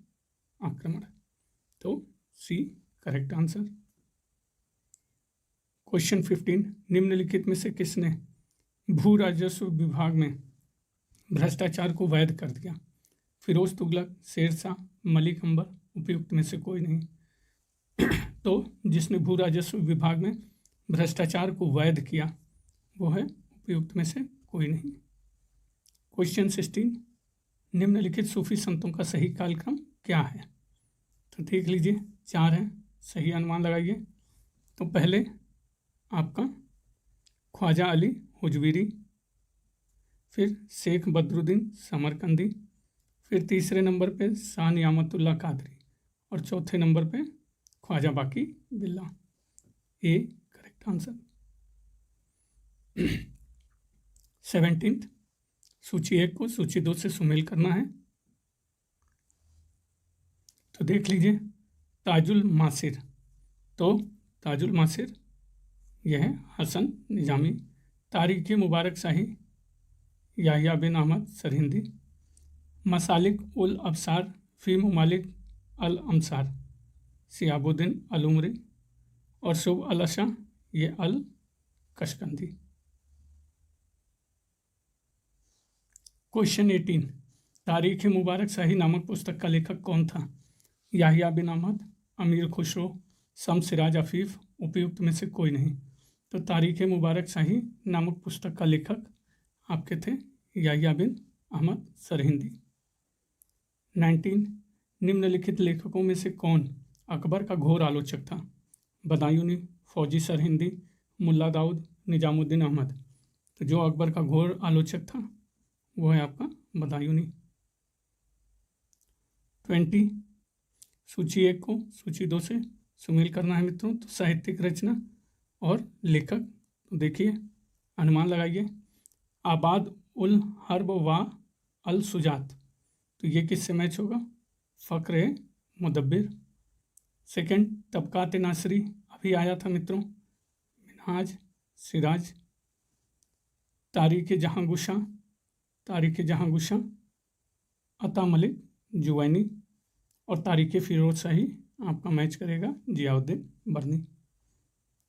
आक्रमण। तो सी करेक्ट आंसर। क्वेश्चन 15, निम्नलिखित में से किसने भू राजस्व विभाग में भ्रष्टाचार को वैध कर दिया? फिरोज तुगलक, शेरशाह, मलिक अंबर, उपयुक्त में से कोई नहीं। तो जिसने भू राजस्व विभाग में भ्रष्टाचार को वैध किया वो है उपयुक्त में से कोई नहीं। क्वेश्चन 16, निम्नलिखित सूफी संतों का सही कालक्रम क्या है? तो देख लीजिए, 4 है, सही अनुमान लगाइए। तो पहले आपका ख्वाजा अली हुजवीरी, फिर शेख बदरुद्दीन समरकंदी, फिर तीसरे नंबर पे शाह नियामतुल्लाह कादरी और चौथे नंबर पे ख्वाजा बाकी बिल्ला। A correct answer. 17, सूची 1 को सूची 2 से सुमेल करना है। तो देख लीजिए, ताजुल मासिर, तो ताजुल मासिर यह है हसन निजामी, तारीख मुबारक शाही याहिया बिन अहमद सरहिंदी, मसालिक उल अबसार फ़ी ममालिक अल अमसार सियाबुद्दीन अल उमरी और शुभ अल अशा ये अल कशकंदी। क्वेश्चन 18, तारीख मुबारक शाही नामक पुस्तक का लेखक कौन था? याहिया बिन अहमद, अमीर खुसरो, शम्स सिराज अफीफ, उपयुक्त में से कोई नहीं। तो तारीख मुबारक शाही नामक पुस्तक का लेखक आपके थे याहिया बिन अहमद सरहिंदी। 19, निम्नलिखित लेखकों में से कौन अकबर का घोर आलोचक था? बदायूनी, फौजी सरहिंदी, मुल्ला दाऊद, निजामुद्दीन अहमद। तो जो अकबर का घोर आलोचक था वो है आपका बदायूनी। 20, सूची 1 को सूची 2 से सुमेल करना है मित्रों। तो साहित्यिक रचना और लेखक, तो देखिए अनुमान लगाइए। आबाद उल हर्ब वा अल सुजात, तो ये किससे मैच होगा? फ़क्र मुदब्बिर। सेकंड, तबकात नासरी अभी आया था मित्रों, मिनहाज सिराज। तारीख जहाँ गुशा अता मलिक जुवैनी और तारीख फिरोज शाही आपका मैच करेगा जियाउद्दीन बर्नी।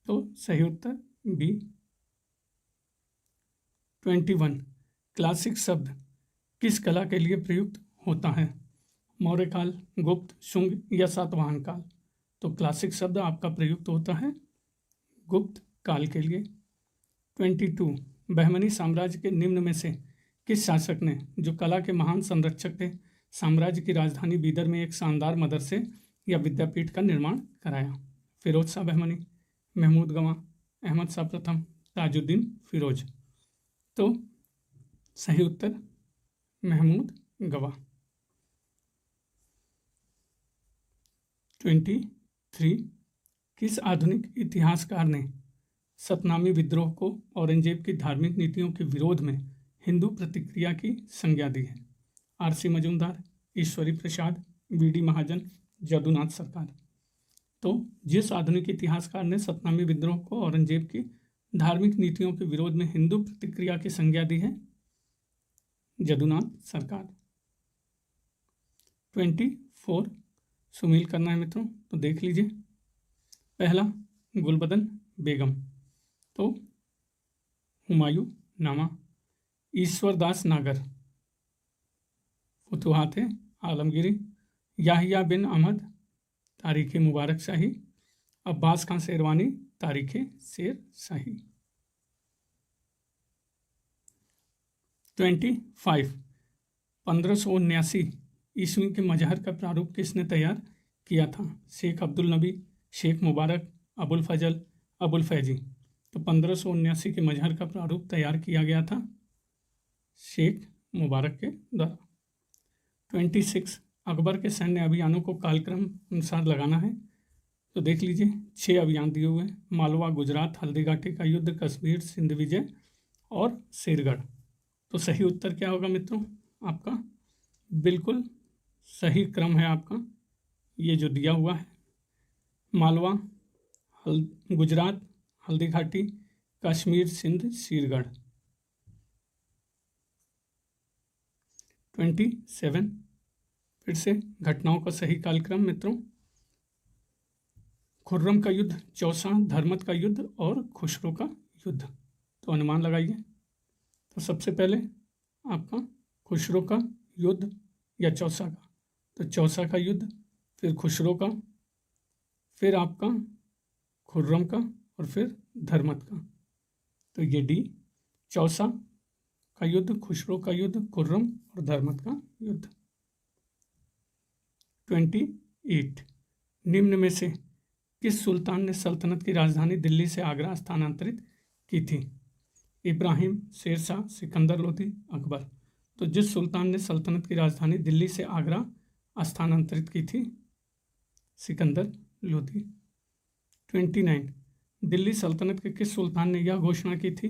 तो सही उत्तर बी। 21, क्लासिक शब्द किस कला के लिए प्रयुक्त होता है? मौर्य काल, गुप्त, शुंग या सातवाहन काल। तो क्लासिक शब्द आपका प्रयुक्त होता है गुप्त काल के लिए। 22, बहमनी साम्राज्य के निम्न में से किस शासक ने, जो कला के महान संरक्षक थे, साम्राज्य की राजधानी बीदर में एक शानदार मदरसे या विद्यापीठ का निर्माण कराया? फिरोज शाह बहमनी, महमूद गवाह, अहमद शाह प्रथम, ताजुद्दीन फिरोज। तो सही उत्तर महमूद गवाह। 23, किस आधुनिक इतिहासकार ने सतनामी विद्रोह को औरंगजेब की धार्मिक नीतियों के विरोध में हिंदू प्रतिक्रिया की संज्ञा दी है? आरसी मजूमदार, ईश्वरी प्रसाद, वीडी महाजन, जदुनाथ सरकार। तो जिस आधुनिक इतिहासकार ने सतनामी विद्रोह को औरंगजेब की धार्मिक नीतियों के विरोध में हिंदू प्रतिक्रिया की संज्ञा दी है? जदुनाथ सरकार। 24, सुमेल करना है मित्रों। तो देख लीजिए, पहला गुलबदन बेगम, तो हुमायूं नामा, ईश्वरदास नागर, फुतुहात आलमगीरी, याहिया बिन अहमद, तारीख मुबारक शाही, अब्बास खान शेरवानी, तारीख शेर शाही। 25, 1579 ईस्वी के मजहर का प्रारूप किसने तैयार किया था? शेख अब्दुल नबी, शेख मुबारक, अबुल फजल, अबुल फैजी। तो 1579 के मजहर का प्रारूप तैयार किया गया था शेख मुबारक के द्वारा। 26, अकबर के सैन्य अभियानों को कालक्रम अनुसार लगाना है। तो देख लीजिए, 6 अभियान दिए हुए हैं, मालवा, गुजरात, हल्दीघाटी का युद्ध, कश्मीर, सिंध विजय और शेरगढ़। तो सही उत्तर क्या होगा मित्रों आपका? बिल्कुल सही क्रम है आपका, ये जो दिया हुआ है। मालवा, गुजरात, हल्दी घाटी, कश्मीर, सिंध, सीरगढ़। 27 फिर से घटनाओं का सही कालक्रम मित्रों। खुर्रम का युद्ध, चौसा, धर्मत का युद्ध और खुसरो का युद्ध। तो अनुमान लगाइए। तो सबसे पहले आपका खुसरो का युद्ध या चौसा का, तो चौसा का युद्ध, फिर खुसरो का, फिर आपका खुर्रम का और फिर धर्मत का। तो ये डी, चौसा का युद्ध, खुसरो का युद्ध, खुर्रम और धर्मत का युद्ध। 28 निम्न में से किस सुल्तान ने सल्तनत की राजधानी दिल्ली से आगरा स्थानांतरित की थी? इब्राहिम, शेरशाह, सिकंदर लोदी, अकबर। तो जिस सुल्तान ने सल्तनत की राजधानी दिल्ली से आगरा स्थानांतरित की थी, सिकंदर लोदी। 29 दिल्ली सल्तनत के किस सुल्तान ने यह घोषणा की थी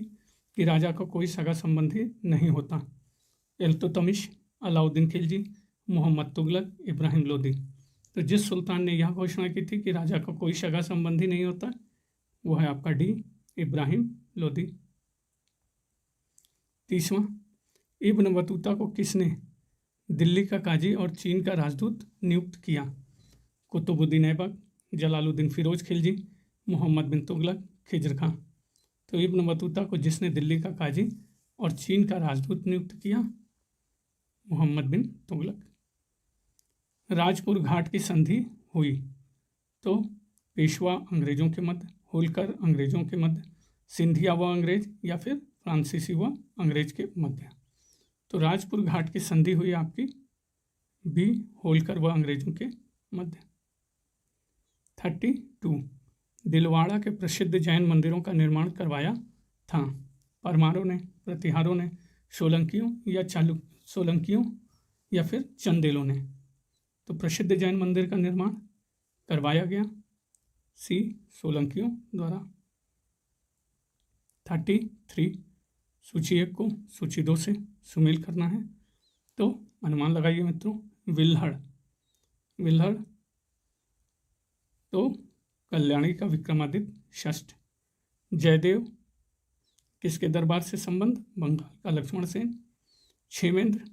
कि राजा का कोई सगा संबंधी नहीं होता? इल्तुतमिश, अलाउद्दीन खिलजी, मोहम्मद तुगलक, इब्राहिम लोदी। तो जिस सुल्तान ने यह घोषणा की थी कि राजा का कोई सगा संबंधी नहीं होता, वो है आपका डी, इब्राहिम लोदी। 30वां इब्न बतूता को किसने दिल्ली का काजी और चीन का राजदूत नियुक्त किया? कुतुबुद्दीन ऐबक, जलालुद्दीन फिरोज खिलजी, मोहम्मद बिन तुगलक, खिज्र खां। तो इब्न बतूता को जिसने दिल्ली का काजी और चीन का राजदूत नियुक्त किया, मोहम्मद बिन तुगलक। राजपुर घाट की संधि हुई तो पेशवा अंग्रेजों के मध्य, होलकर अंग्रेजों के मध्य, सिंधिया व अंग्रेज या फिर फ्रांसीसी व अंग्रेज के मध्य। तो राजपुर घाट की संधि हुई आपकी बी, होलकर व अंग्रेजों के मध्य। 32 दिलवाड़ा के प्रसिद्ध जैन मंदिरों का निर्माण करवाया था? परमारों ने, प्रतिहारों ने, सोलंकियों या फिर चंदेलों ने। तो प्रसिद्ध जैन मंदिर का निर्माण करवाया गया सी, सोलंकियों द्वारा। 33 सूची 1 को सूची 2 से सुमेल करना है, तो अनुमान लगाइए मित्रों। विल्हड़ तो कल्याणी का विक्रमादित्य षष्ठ। जयदेव किसके दरबार से संबंध? बंगाल का लक्ष्मण सेन। क्षेमेंद्र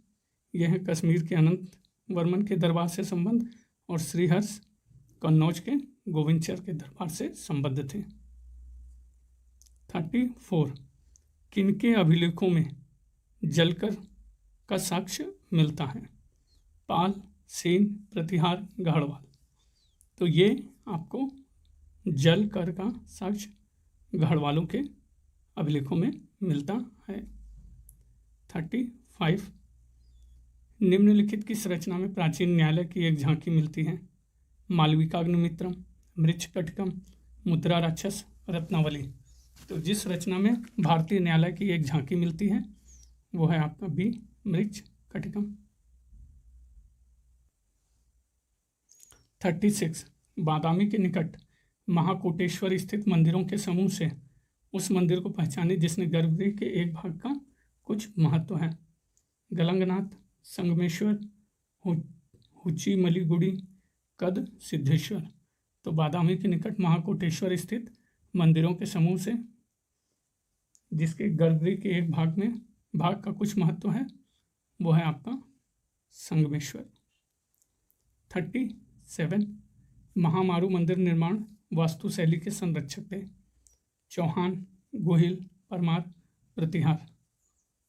यह है कश्मीर के अनंत वर्मन के दरबार से संबंध, और श्रीहर्ष कन्नौज के गोविंदचर के दरबार से संबद्ध थे। 34 किनके अभिलेखों में जलकर का साक्ष्य मिलता है? पाल, सेन, प्रतिहार, गढ़वाल। तो ये आपको जलकर का साक्ष्य गढ़वालों के अभिलेखों में मिलता है। 35 निम्नलिखित किस रचना में प्राचीन न्यायालय की एक झांकी मिलती है? मालविकाग्निमित्रम, मृच्छकटिकम, मुद्रा राक्षस, रत्नावली। तो जिस रचना में भारतीय न्यायालय की एक झांकी मिलती है वो है आपका बी, मृच्छकटिकम। 36 बादामी के निकट महाकोटेश्वर स्थित मंदिरों के समूह से उस मंदिर को पहचाने जिसने गर्भगृह के एक भाग का कुछ महत्व है। गलंगनाथ, संगमेश्वर, हुचीमलीगुड़ी, कद, सिद्धेश्वर। तो बादामी के निकट महाकोटेश्वर स्थित मंदिरों के समूह से जिसके गर्भगृह के एक भाग का कुछ महत्व है वो है आपका संगमेश्वर। 37 महामारू मंदिर निर्माण वास्तुशैली के संरक्षक थे? चौहान, गोहिल, परमार, प्रतिहार।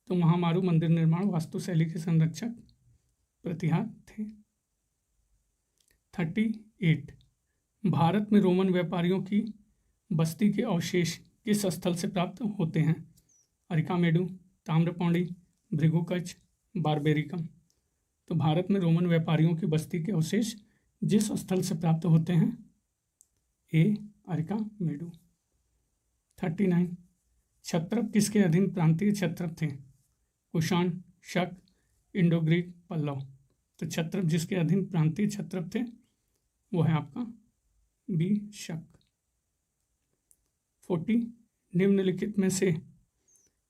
तो महामारू मंदिर निर्माण वास्तुशैली के संरक्षक प्रतिहार थे। 38 भारत में रोमन व्यापारियों की बस्ती के अवशेष किस स्थल से प्राप्त होते हैं? अरिकामेडू, ताम्रपाणी, भृगुकच, बारबेरिकम। तो भारत में रोमन व्यापारियों की बस्ती के अवशेष जिस स्थल से प्राप्त होते हैं, ए, अरिकामेडू। 39 क्षत्रप किसके अधीन प्रांतीय क्षत्रप थे? कुषाण, शक, इंडो ग्रीक, पल्लव। तो क्षत्रप जिसके अधीन प्रांतीय क्षत्रप थे वो है आपका बी, शक। 40 निम्नलिखित में से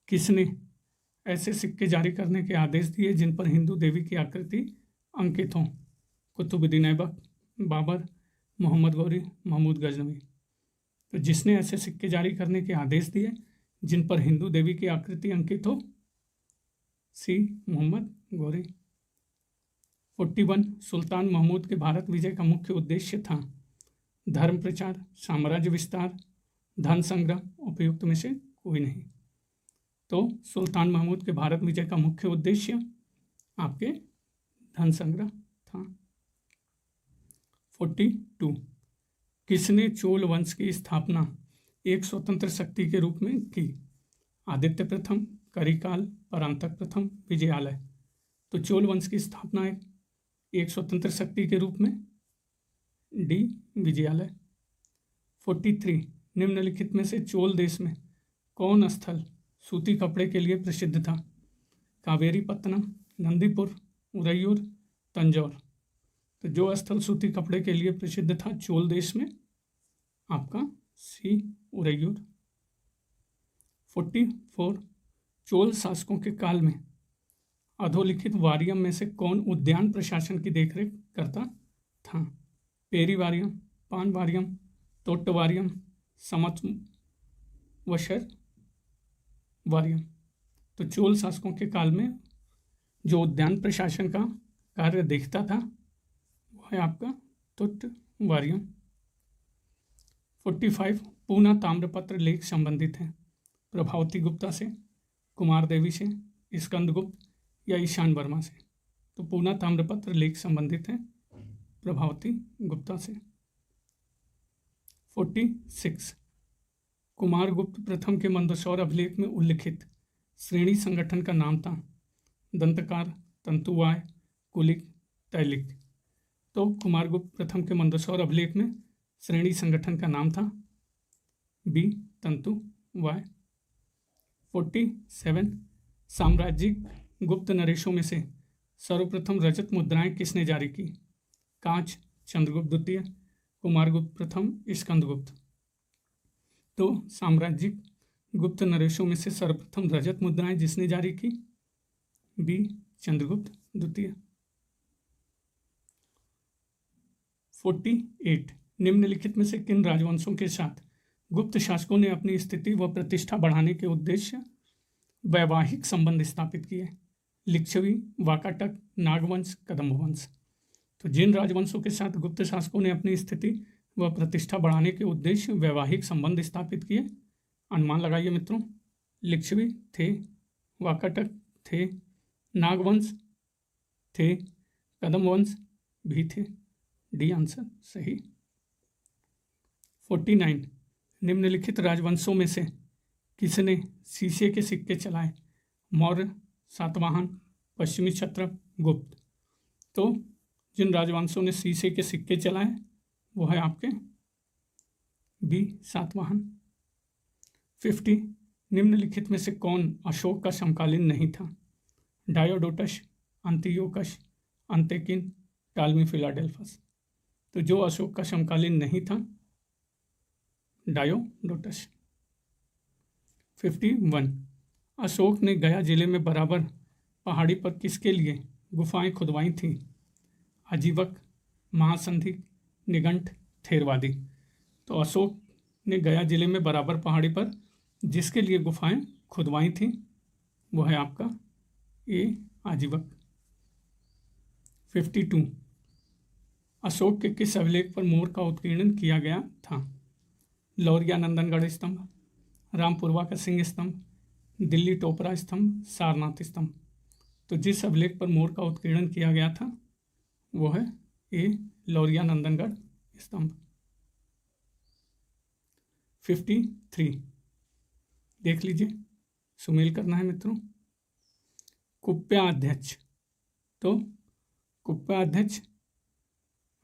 किसने ऐसे सिक्के जारी करने के आदेश दिए जिन पर हिंदू देवी की आकृति अंकित हों? कुतुबुद्दीन ऐबक, बाबर, मोहम्मद गौरी, महमूद गजनवी। तो जिसने ऐसे सिक्के जारी करने के आदेश दिए जिन पर हिंदू देवी की आकृति अंकित हो? सी, मोहम्मद गौरी। 41 सुल्तान महमूद के भारत विजय का मुख्य उद्देश्य था? धर्म प्रचार, साम्राज्य विस्तार, धन संग्रह, उपयुक्त में से कोई नहीं। तो सुल्तान महमूद के भारत विजय का मुख्य उद्देश्य आपके धन संग्रह था। 42 किसने चोल वंश की स्थापना एक स्वतंत्र शक्ति के रूप में की? आदित्य प्रथम, करिकाल, परांतक प्रथम, विजयालय। तो चोल वंश की स्थापना एक स्वतंत्र शक्ति के रूप में डी, विजयालय। 43 निम्नलिखित में से चोल देश में कौन स्थल सूती कपड़े के लिए प्रसिद्ध था? कावेरी पत्तनम, नंदीपुर, उरैयूर, तंजौर। तो जो स्थल सूती कपड़े के लिए प्रसिद्ध था चोल देश में, आपका सी, उरैयूर। 44 चोल शासकों के काल में अधोलिखित वारियम में से कौन उद्यान प्रशासन की देखरेख करता था? पेरी वारियम, पान वारियम, तोट्ट वारियम, समत्वशर वारियम। तो चोल शासकों के काल में जो उद्यान प्रशासन का कार्य देखता था वो है आपका तोट्ट वारियम। 45 पूना ताम्रपत्र लेख संबंधित है? प्रभावती गुप्ता से, कुमार देवी से, स्कंदगुप्त या ईशान वर्मा से? तो पूना ताम्रपत्र लेख संबंधित है प्रभावती गुप्ता से। 46 कुमारगुप्त प्रथम के मंदसौर अभिलेख में उल्लिखित श्रेणी संगठन का नाम था? दंतकार, तंतुवाय, कुलिक, तैलिक। तो कुमारगुप्त प्रथम के मंदसौर अभिलेख में श्रेणी संगठन का नाम था बी, तंतुवाय। 47 साम्राज्यिक गुप्त नरेशों में से सर्वप्रथम रजत मुद्राएं किसने जारी की? कांच, चंद्रगुप्त द्वितीय, कुमारगुप्त प्रथम, स्कंदगुप्त। तो साम्राज्यिक गुप्त नरेशों में से सर्वप्रथम रजत मुद्राएं जिसने जारी की? बी, चंद्रगुप्त द्वितीय। 48 निम्नलिखित में से किन राजवंशों के साथ गुप्त शासकों ने अपनी स्थिति व प्रतिष्ठा बढ़ाने के उद्देश्य वैवाहिक संबंध स्थापित किए? लिच्छवी, वाकाटक, नागवंश, कदम्ब वंश। तो जिन राजवंशों के साथ गुप्त शासकों ने अपनी स्थिति व प्रतिष्ठा बढ़ाने के उद्देश्य वैवाहिक संबंध स्थापित किए, अनुमान लगाइए मित्रों। लिच्छवी थे, वाकाटक थे, नागवंश थे, कदम्ब वंश भी थे। डी आंसर सही। 49 निम्नलिखित राजवंशों में से किसने शीशे के सिक्के चलाए? मौर्य, सातवाहन, पश्चिमी क्षत्रप, गुप्त। तो जिन राजवंशों ने शीशे के सिक्के चलाए वो है आपके बी, सातवाहन। 50 निम्नलिखित में से कौन अशोक का समकालीन नहीं था? डायोडोटस, अंतियोकस, अंतेकिन, टालमी फिलाडेल्फस। तो जो अशोक का समकालीन नहीं था डायोडोटस। 51 अशोक ने गया जिले में बराबर पहाड़ी पर किसके लिए गुफाएं खुदवाई थीं? आजीवक, महासंधि, निगंठ, थेरवादी। तो अशोक ने गया जिले में बराबर पहाड़ी पर जिसके लिए गुफाएं खुदवाई थीं वो है आपका ए, आजीवक। 52 अशोक के किस अभिलेख पर मोर का उत्कीर्णन किया गया था? लौरिया नंदनगढ़ स्तंभ, रामपुरवा का सिंह स्तंभ, दिल्ली टोपरा स्तंभ, सारनाथ स्तंभ। तो जिस अभिलेख पर मोर का उत्कीर्णन किया गया था वो है ए, लौरिया नंदनगढ़ स्तंभ। 53 देख लीजिए, सुमेल करना है मित्रों। कुप्याध्यक्ष, तो कुप्याध्यक्ष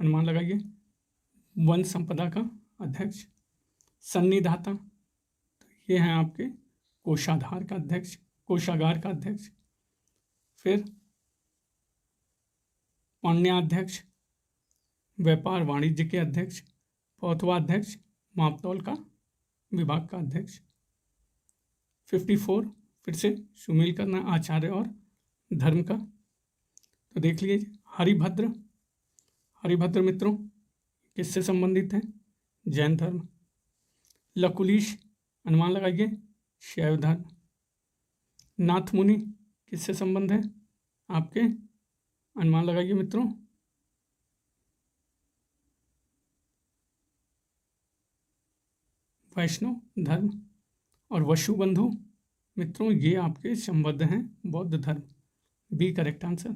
अनुमान लगाइए, वन संपदा का अध्यक्ष। सन्निधाता, तो ये हैं आपके कोषाधार का अध्यक्ष, कोषागार का अध्यक्ष। फिर पाण्याध्यक्ष, व्यापार वाणिज्य के अध्यक्ष। पौथवा अध्यक्ष, मापतौल का विभाग का अध्यक्ष। 54 फिर से सुमेल करना आचार्य और धर्म का। तो देख लीजिए हरिभद्र, हरिभद्र मित्रों किससे संबंधित है? जैन धर्म। लकुलीश अनुमान लगाइए, शैव धर्म। नाथ मुनि किससे संबंध है आपके? अनुमान लगाइए मित्रों। वैष्णव धर्म। और वसुबंधु मित्रों ये आपके संबद्ध हैं बौद्ध धर्म। B correct answer.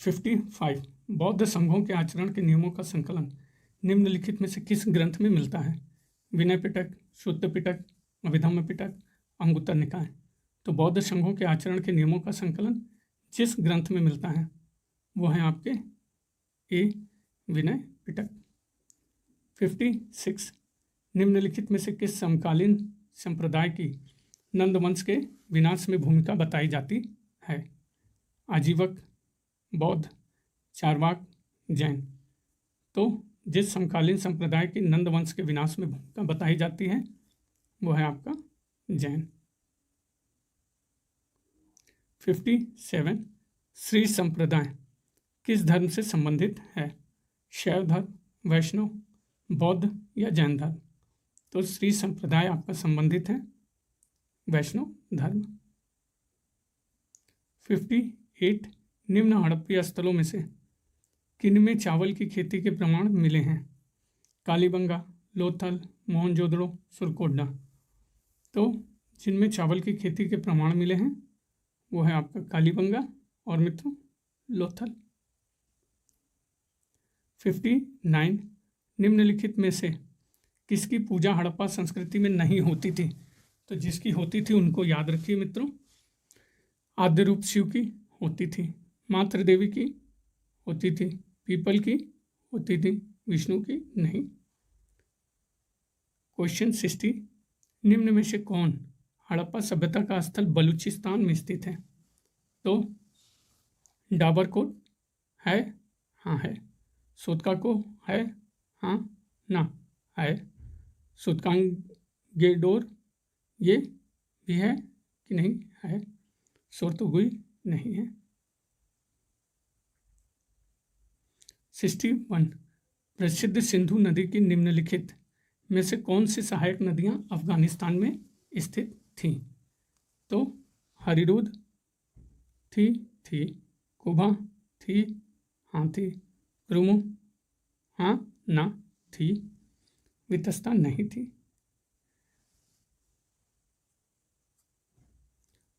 55 बौद्ध संघों के आचरण के नियमों का संकलन निम्नलिखित में से किस ग्रंथ में मिलता है? विनय पिटक, शुद्ध पिटक, अभिधम्म पिटक, अंगुत्तर निकाय। तो बौद्ध संघों के आचरण के नियमों का संकलन जिस ग्रंथ में मिलता है वो है आपके ए विनय पिटक। 56 निम्नलिखित में से किस समकालीन संप्रदाय की नंद वंश के विनाश में भूमिका बताई जाती है? आजीवक, बौद्ध, चारवाक, जैन। तो जिस समकालीन संप्रदाय की नंद वंश के विनाश में भूमिका बताई जाती है वो है आपका जैन। 57 श्री संप्रदाय किस धर्म से संबंधित है? शैव धर्म, वैष्णव, बौद्ध या जैन धर्म। तो श्री संप्रदाय आपका संबंधित है वैष्णव धर्म। 58 निम्न हड़प्पीय स्थलों में से किन में चावल की खेती के प्रमाण मिले हैं? कालीबंगा, लोथल, मोहनजोदड़ो, सुरकोटडा। तो जिनमें चावल की खेती के प्रमाण मिले हैं वो है आपका कालीबंगा और मित्रों लोथल। 59 निम्नलिखित में से किसकी पूजा हड़प्पा संस्कृति में नहीं होती थी? तो जिसकी होती थी उनको याद रखिए मित्रों। आद्य रूप शिव की होती थी, मातृ देवी की होती थी, पीपल की होती थी, विष्णु की नहीं। क्वेश्चन 60 निम्न में से कौन हड़प्पा सभ्यता का स्थल बलूचिस्तान में स्थित है? तो डाबरकोट है, हाँ है। सोतकाको है, हाँ ना है। सुतकांगेडोर ये भी है कि नहीं है। सोरतुगुई नहीं है। 61 प्रसिद्ध सिंधु नदी की निम्नलिखित में से कौन सी सहायक नदियां अफगानिस्तान में स्थित थीं? तो हरिरुद थी, कुबा थी, हाँ थी, क्रुमु हाँ ना थी, वितस्ता नहीं थी।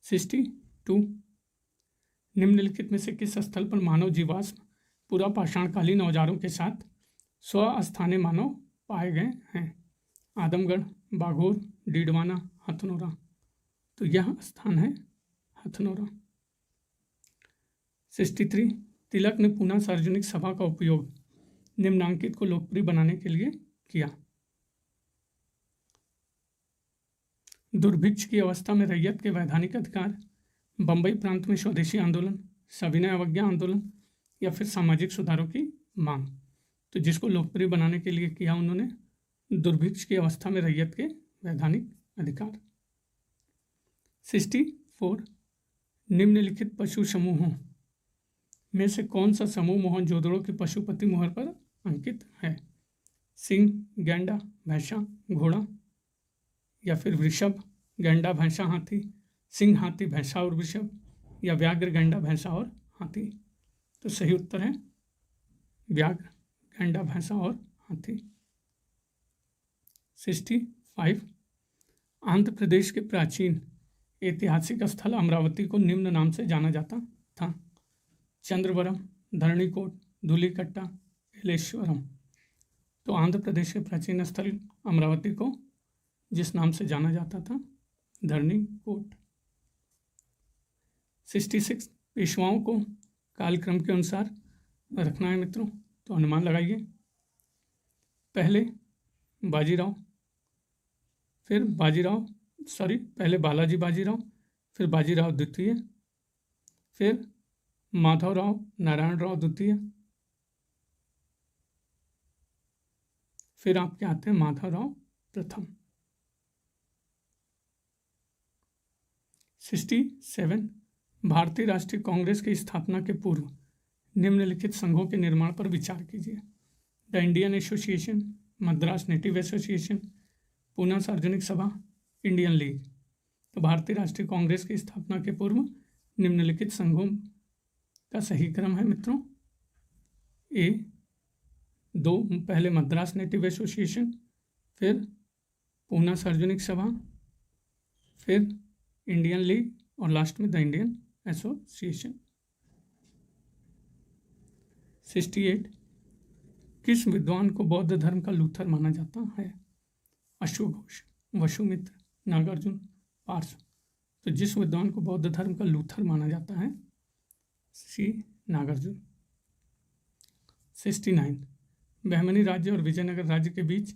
62 निम्नलिखित में से किस स्थल पर मानव जीवाश्म पूरा पाषाणकालीन औजारों के साथ स्वस्थानीय मानव पाए गए हैं? आदमगढ़, बाघोर, डीडवाना, हथनोरा। तो यह स्थान है हथनोरा। 63 तिलक ने पुनः सार्वजनिक सभा का उपयोग निम्नांकित को लोकप्रिय बनाने के लिए किया। दुर्भिक्ष की अवस्था में रैयत के वैधानिक अधिकार, बंबई प्रांत में स्वदेशी आंदोलन, सविनय अवज्ञा आंदोलन या फिर सामाजिक सुधारों की मांग। तो जिसको लोकप्रिय बनाने के लिए किया उन्होंने दुर्भिक्ष की अवस्था में रैयत के वैधानिक अधिकार। 64 निम्नलिखित पशु समूहों में से कौन सा समूह मोहनजोदड़ो की पशुपति मुहर पर अंकित है? सिंह, गैंडा, भैंसा, घोड़ा या फिर वृषभ, गैंडा, भैंसा, हाथी, सिंह, हाथी, भैंसा और वृषभ या व्याघ्र, गैंडा, भैंसा और हाथी। तो सही उत्तर है व्याघ्र, गैंडा, भैंसा और हाथी। 65 आंध्र प्रदेश के प्राचीन ऐतिहासिक स्थल अमरावती को निम्न नाम से जाना जाता था? चंद्रवरम, धरणीकोट, धूलिकट्टा, एलेश्वरम। तो आंध्र प्रदेश के प्राचीन स्थल अमरावती को जिस नाम से जाना जाता था धरणीकोट। 66 पेशवाओं को कालक्रम के अनुसार रखना है मित्रों। तो अनुमान लगाइए। पहले बाजीराव, फिर पहले बालाजी बाजीराव, फिर बाजीराव द्वितीय, फिर माधवराव नारायणराव द्वितीय, फिर आपके आते हैं माधवराव प्रथम। 67 भारतीय राष्ट्रीय कांग्रेस की स्थापना के पूर्व निम्नलिखित संघों के निर्माण पर विचार कीजिए। The Indian association, Madras native association, Poona सार्वजनिक सभा, इंडियन लीग। तो भारतीय राष्ट्रीय कांग्रेस की स्थापना के पूर्व निम्नलिखित संघों का सही क्रम है मित्रों। ए 2 पहले मद्रास नेटिव एसोसिएशन, फिर पूना सार्वजनिक सभा, फिर इंडियन लीग और लास्ट में द इंडियन एसोसिएशन। 68 किस विद्वान को बौद्ध धर्म का लूथर माना जाता है? अश्वघोष, वसुमित्र, नागार्जुन, पार्श्व। तो जिस विद्वान को बौद्ध धर्म का लूथर माना जाता है सी नागार्जुन। 69 बहमनी राज्य और विजयनगर राज्य के बीच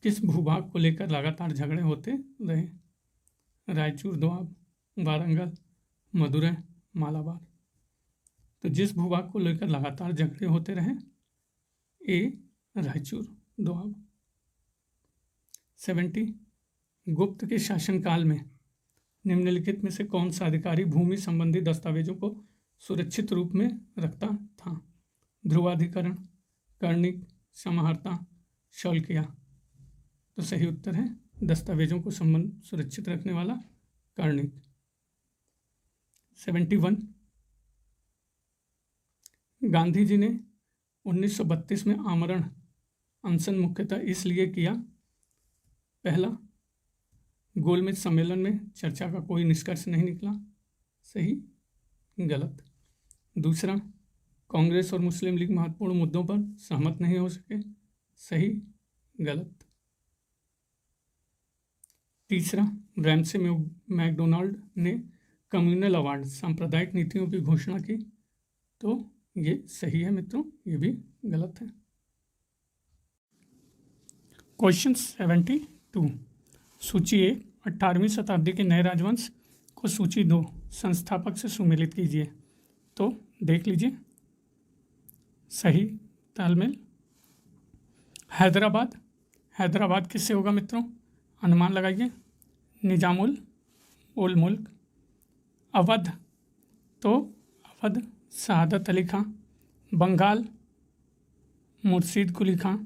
किस भूभाग को लेकर लगातार झगड़े होते रहे? रायचूर, दोआब, वारंगल, मदुरै, मालाबार। तो जिस भूभाग को लेकर लगातार झगड़े होते रहे ए रायचूर, दोआब। 70 गुप्त के शासनकाल में निम्नलिखित में से कौन सा अधिकारी भूमि संबंधी दस्तावेजों को सुरक्षित रूप में रखता था? ध्रुवाधिकरण, कर्णिक, समाहर्ता, शौल्किया। तो सही उत्तर है दस्तावेजों को सुरक्षित रखने वाला कर्णिक। 71 गांधी जी ने 1932 में आमरण अनशन मुख्यतः इसलिए किया। पहला, गोलमेज सम्मेलन में चर्चा का कोई निष्कर्ष नहीं निकला। सही, गलत। दूसरा, कांग्रेस और मुस्लिम लीग महत्वपूर्ण मुद्दों पर सहमत नहीं हो सके। सही, गलत। तीसरा, रैमसे मैकडोनाल्ड ने कम्युनल अवार्ड सांप्रदायिक नीतियों की घोषणा की। तो ये सही है मित्रों, ये भी गलत है। क्वेश्चन 72 सूची 1 18वीं शताब्दी के नए राजवंश को सूची 2 संस्थापक से सुमेलित कीजिए। तो देख लीजिए, सही तालमेल। हैदराबाद, हैदराबाद किससे होगा मित्रों? अनुमान लगाइए। निजामुल उल मुल्क। अवध, तो अवध शहादत अली खां। बंगाल, मुर्शीद कुली खां।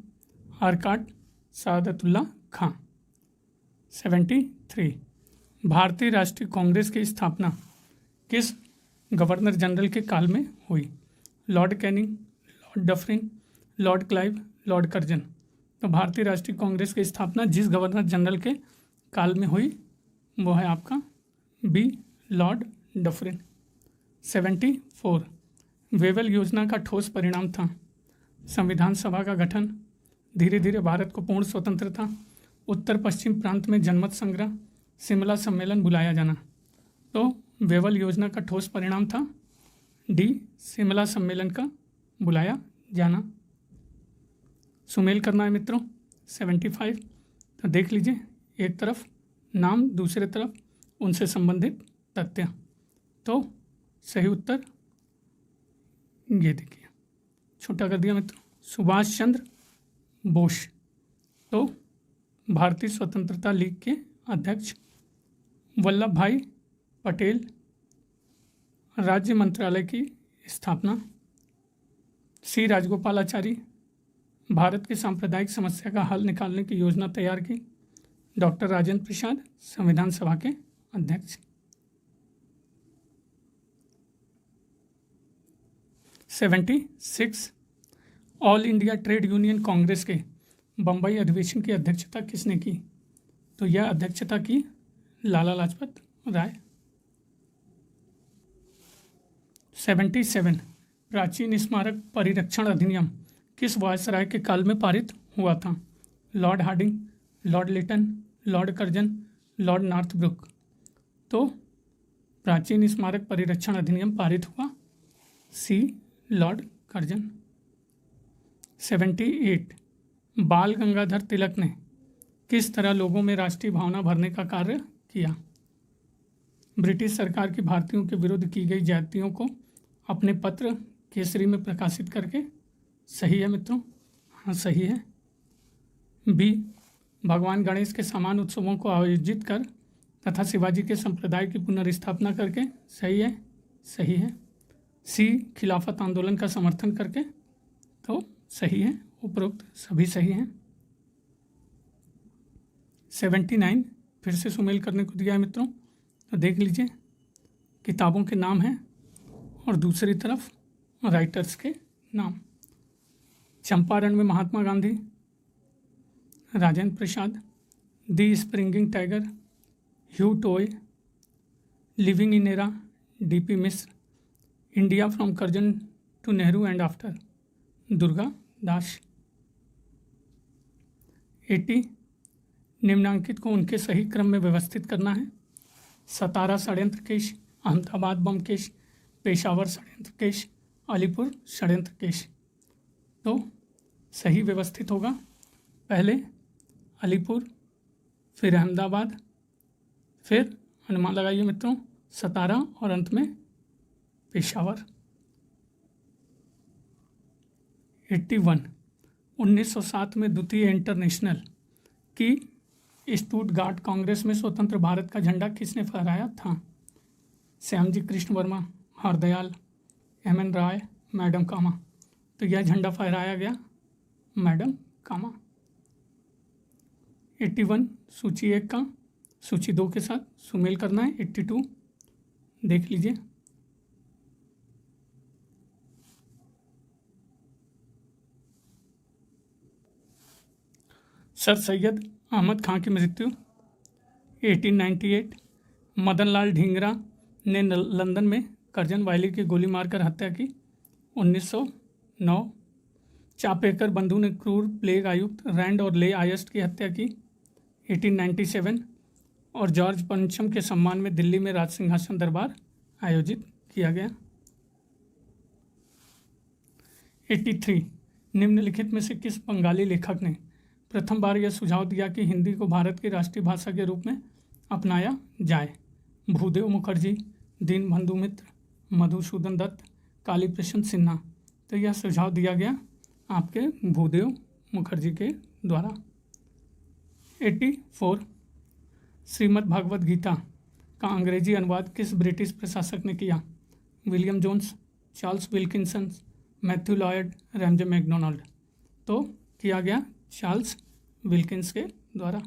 आरकाट, शहादतुल्लाह खां। 73 भारतीय राष्ट्रीय कांग्रेस की स्थापना किस गवर्नर जनरल के काल में हुई? Lord Canning, Lord Dufferin, Lord Clive, Lord Curzon. तो भारतीय राष्ट्रीय कांग्रेस की स्थापना जिस गवर्नर जनरल के काल में हुई वो है आपका बी, लॉर्ड डफरिन। 74 वेवल योजना का ठोस परिणाम था संविधान सभा का गठन, धीरे धीरे भारत को पूर्ण स्वतंत्रता, उत्तर पश्चिम प्रांत में जनमत संग्रह, शिमला सम्मेलन बुलाया जाना। तो वेवल योजना का ठोस परिणाम था डी, शिमला सम्मेलन का बुलाया जाना। सुमेल करना है मित्रों। 75 तो देख लीजिए, एक तरफ नाम, दूसरे तरफ उनसे संबंधित तथ्य। तो सही उत्तर ये देखिए, छोटा कर दिया मित्रों, सुभाष चंद्र बोस। तो भारतीय स्वतंत्रता लीग के अध्यक्ष। वल्लभ भाई पटेल, राज्य मंत्रालय की स्थापना। सी राजगोपालाचारी, भारत की सांप्रदायिक समस्या का हल निकालने की योजना तैयार की। डॉक्टर राजेंद्र प्रसाद, संविधान सभा के अध्यक्ष। 76 all India trade union Congress के बम्बई अधिवेशन की अध्यक्षता किसने की? तो यह अध्यक्षता की लाला लाजपत राय। 77 प्राचीन स्मारक परिरक्षण अधिनियम किस वायसराय के काल में पारित हुआ था? Lord Hardinge, Lord Lytton, Lord Curzon, Lord Northbrook. तो प्राचीन स्मारक परिरक्षण अधिनियम पारित हुआ सी, लॉर्ड कर्जन। 78 बाल गंगाधर तिलक ने किस तरह लोगों में राष्ट्रीय भावना भरने का कार्य किया? ब्रिटिश सरकार की भारतीयों के विरुद्ध की गई ज्यादतियों को अपने पत्र केसरी में प्रकाशित करके। सही है मित्रों, हाँ सही है। बी, भगवान गणेश के समान उत्सवों को आयोजित कर तथा शिवाजी के संप्रदाय की पुनर्स्थापना करके। सही है, सही है। सी, खिलाफत आंदोलन का समर्थन करके, तो सही है, उपरोक्त सभी सही हैं। 79 फिर से सुमेल करने को दिया है मित्रों, तो देख लीजिए किताबों के नाम हैं और दूसरी तरफ राइटर्स के नाम। चंपारण में Mahatma Gandhi, Rajendra Prasad, the springing tiger, Hugh Toye, living in era, D P Mishra, India from Curzon to Nehru and after, Durga Das. 80 निम्नांकित को उनके सही क्रम में व्यवस्थित करना है। सतारा षड्यंत्र केस, अहमदाबाद बम केस, पेशावर षड्यंत्र केस, अलीपुर षड्यंत्र केस। तो सही व्यवस्थित होगा, पहले अलीपुर, फिर अहमदाबाद, फिर अनुमान लगाइए मित्रों सतारा और अंत में पेशावर। 81 1907 में द्वितीय इंटरनेशनल की स्टुटगार्ट कांग्रेस में स्वतंत्र भारत का झंडा किसने फहराया था? श्यामजी कृष्ण वर्मा, हरदयाल, एम.एन. राय, मैडम कामा। तो यह झंडा फहराया गया मैडम कामा। 81 सूची 1 का सूची 2 के साथ सुमेल करना है। 82 देख लीजिए। सर सैयद अहमद खां की मृत्यु 1898। मदन लाल ढींगरा ने लंदन में करजन वायली की गोली मारकर हत्या की 1909। चापेकर बंधु ने क्रूर प्लेग आयुक्त रैंड और ले आयस्ट की हत्या की 1897। और जॉर्ज पंचम के सम्मान में दिल्ली में राज सिंहासन दरबार आयोजित किया गया। 83 निम्नलिखित में से किस बंगाली लेखक ने प्रथम बार यह सुझाव दिया कि हिंदी को भारत की राष्ट्रीय भाषा के रूप में अपनाया जाए? भूदेव मुखर्जी, दीनबंधु मित्र, मधुसूदन दत्त, कालीप्रसन्न सिन्हा। तो यह सुझाव दिया गया आपके भूदेव मुखर्जी के द्वारा। 84 श्रीमद् भागवत गीता का अंग्रेजी अनुवाद किस ब्रिटिश प्रशासक ने किया? William Jones, Charles Wilkinson, Matthew Lloyd, Ramsay MacDonald. तो किया गया चार्ल्स विल्किंस के द्वारा।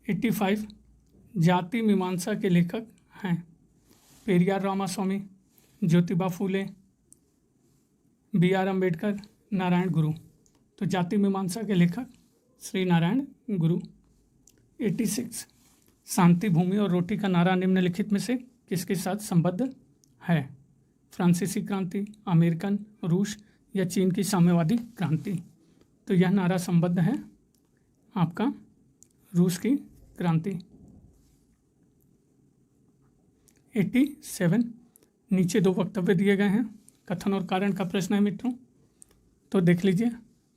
85 जाति मीमांसा के लेखक हैं पेरियार रामास्वामी, ज्योतिबा फूले, बी.आर. अम्बेडकर, नारायण गुरु। तो जाति मीमांसा के लेखक श्री नारायण गुरु। 86 शांति भूमि और रोटी का नारा निम्नलिखित में से किसके साथ संबद्ध है? फ्रांसीसी क्रांति, अमेरिकन, रूस या चीन की साम्यवादी क्रांति। तो यह नारा संबद्ध है आपका रूस की क्रांति। 87 नीचे 2 वक्तव्य दिए गए हैं, कथन और कारण का प्रश्न है मित्रों। तो देख लीजिए।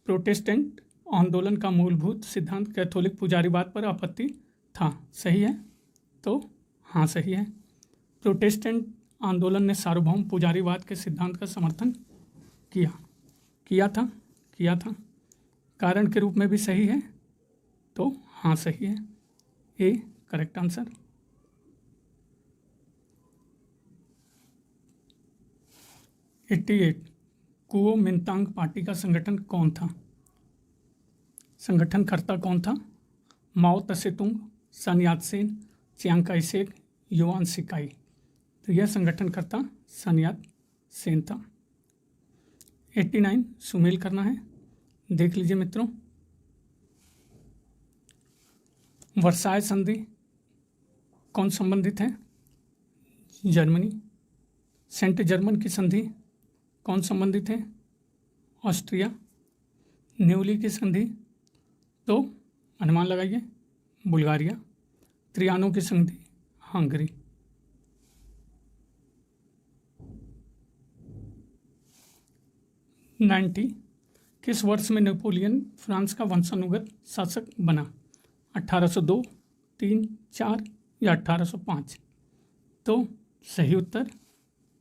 प्रोटेस्टेंट आंदोलन का मूलभूत सिद्धांत कैथोलिक पुजारीवाद पर आपत्ति था। सही है, तो हाँ सही है। प्रोटेस्टेंट आंदोलन ने सार्वभौम पुजारीवाद के सिद्धांत का समर्थन किया था। कारण के रूप में भी सही है, तो हाँ सही है, A correct answer. 88 Kuomintang party का संगठन कौन था? संगठनकर्ता कौन था? माओ त्से-तुंग, सन यात-सेन, चियांग काई-शेक, युआन शिकाई। तो यह संगठनकर्ता सन यात-सेन था। 89 सुमेल करना है, देख लीजिए मित्रों। वर्साय संधि कौन संबंधित है? जर्मनी। सेंट जर्मन की संधि कौन संबंधित है? ऑस्ट्रिया। न्यूली की संधि तो अनुमान लगाइए बुल्गारिया। त्रियानो की संधि हंगरी। 90 किस वर्ष में नेपोलियन फ्रांस का वंशानुगत शासक बना? 1802, 3, 4 या 1805? तो सही उत्तर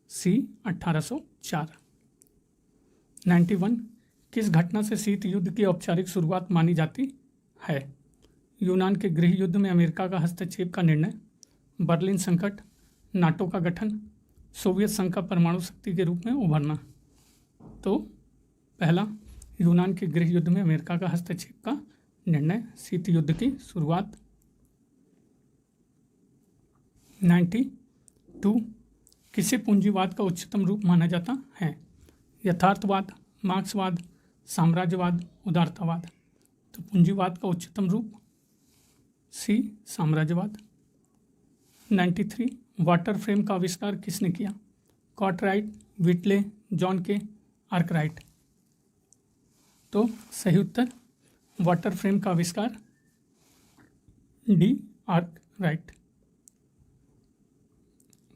सी 1804। 91 किस घटना से शीत युद्ध की औपचारिक शुरुआत मानी जाती है। यूनान के गृह युद्ध में अमेरिका का हस्तक्षेप का निर्णय, बर्लिन संकट, नाटो का गठन, सोवियत संघ का परमाणु शक्ति के रूप में उभरना। तो पहला, यूनान के गृह युद्ध में अमेरिका का हस्तक्षेप का निर्णय, शीत युद्ध की शुरुआत। 92, किसे पूंजीवाद का उच्चतम रूप माना जाता है? यथार्थवाद, मार्क्सवाद, साम्राज्यवाद, उदारतावाद। तो पूंजीवाद का उच्चतम रूप सी, साम्राज्यवाद। 93, वाटर फ्रेम का आविष्कार किसने किया? कार्टराइट, व्हिटले, जॉन के, आर्कराइट। तो सही उत्तर वाटर फ्रेम का आविष्कार डी, आर्कराइट।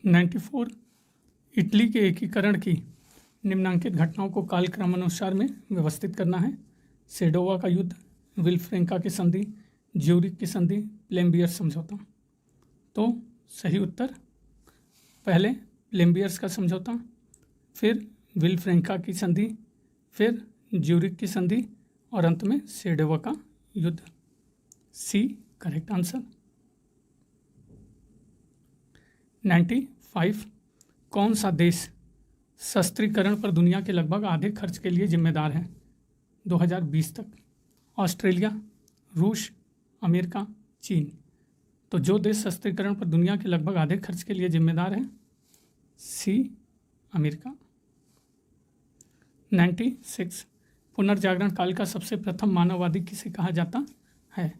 94, इटली के एकीकरण की निम्नांकित घटनाओं को कालक्रमानुसार में व्यवस्थित करना है। सेडोवा का युद्ध, विल्फ्रेंका की संधि, ज्यूरिख की संधि, प्लेम्बियर्स समझौता। तो सही उत्तर पहले प्लेम्बियर्स का समझौता, फिर विल्फ्रेंका की संधि, फिर ज्यूरिख की संधि और अंत में सेडोवा का युद्ध। C correct answer. 95, कौन सा देश शस्त्रीकरण पर दुनिया के लगभग आधे खर्च के लिए जिम्मेदार है 2020 तक? ऑस्ट्रेलिया, रूस, अमेरिका, चीन। तो जो देश शस्त्रीकरण पर दुनिया के लगभग आधे खर्च के लिए जिम्मेदार है, सी, अमेरिका। 96, पुनर्जागरण काल का सबसे प्रथम मानववादी किसे कहा जाता है?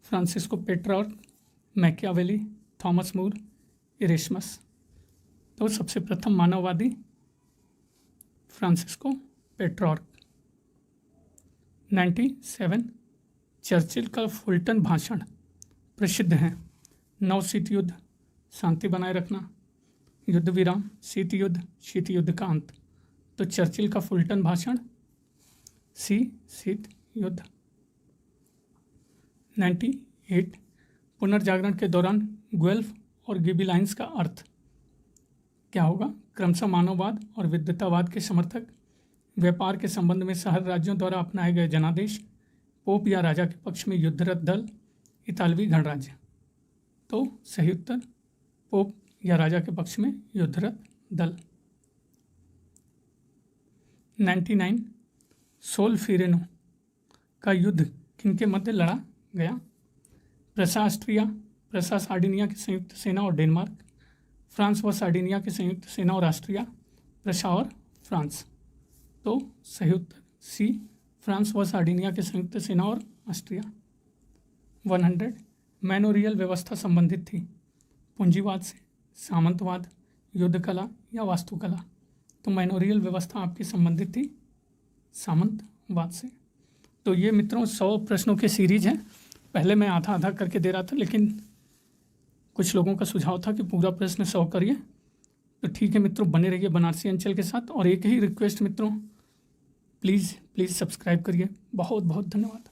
फ्रांसिस्को पेट्रॉर्क, मैकियावेली, थॉमस मूर, इरेस्मस। तो सबसे प्रथम मानववादी फ्रांसिस्को पेट्रॉर्क। 97, चर्चिल का फुलटन भाषण प्रसिद्ध है। नव शीत युद्ध, शांति बनाए रखना, युद्ध विराम, शीत युद्ध का अंत। तो चर्चिल का फुलटन भाषण सी, शीत युद्ध। 98, पुनर्जागरण के दौरान गुएल्फ और गिबेलिनाइज का अर्थ क्या होगा? क्रमशः मानववाद और विद्वतावाद के समर्थक, व्यापार के संबंध में शहर राज्यों द्वारा अपनाए गए जनादेश, पोप या राजा के पक्ष में युद्धरत दल, इतालवी गणराज्य। तो सही उत्तर पोप या राजा के पक्ष में युद्धरत दल। 99, सोल्फेरेनो का युद्ध किनके मध्य लड़ा गया? प्रशा ऑस्ट्रिया, प्रशा सार्डिनिया की संयुक्त सेना और डेनमार्क, फ्रांस व सार्डिनिया की संयुक्त सेना और ऑस्ट्रिया, प्रशा और फ्रांस। तो सही उत्तर सी, फ्रांस व सार्डिनिया की संयुक्त सेना और ऑस्ट्रिया। 100, मैनोरियल व्यवस्था संबंधित थी पूंजीवाद से, सामंतवाद, युद्ध कला या वास्तुकला? तो मैनोरियल व्यवस्था आपकी संबंधित थी सामंतवाद से। तो ये मित्रों 100 प्रश्नों की सीरीज है। पहले मैं आधा आधा करके दे रहा था, लेकिन कुछ लोगों का सुझाव था कि पूरा प्रश्न 100 करिए। तो ठीक है मित्रों, बने रहिए बनारसी अंचल के साथ। और एक ही रिक्वेस्ट मित्रों, प्लीज़ सब्सक्राइब करिए। बहुत बहुत धन्यवाद।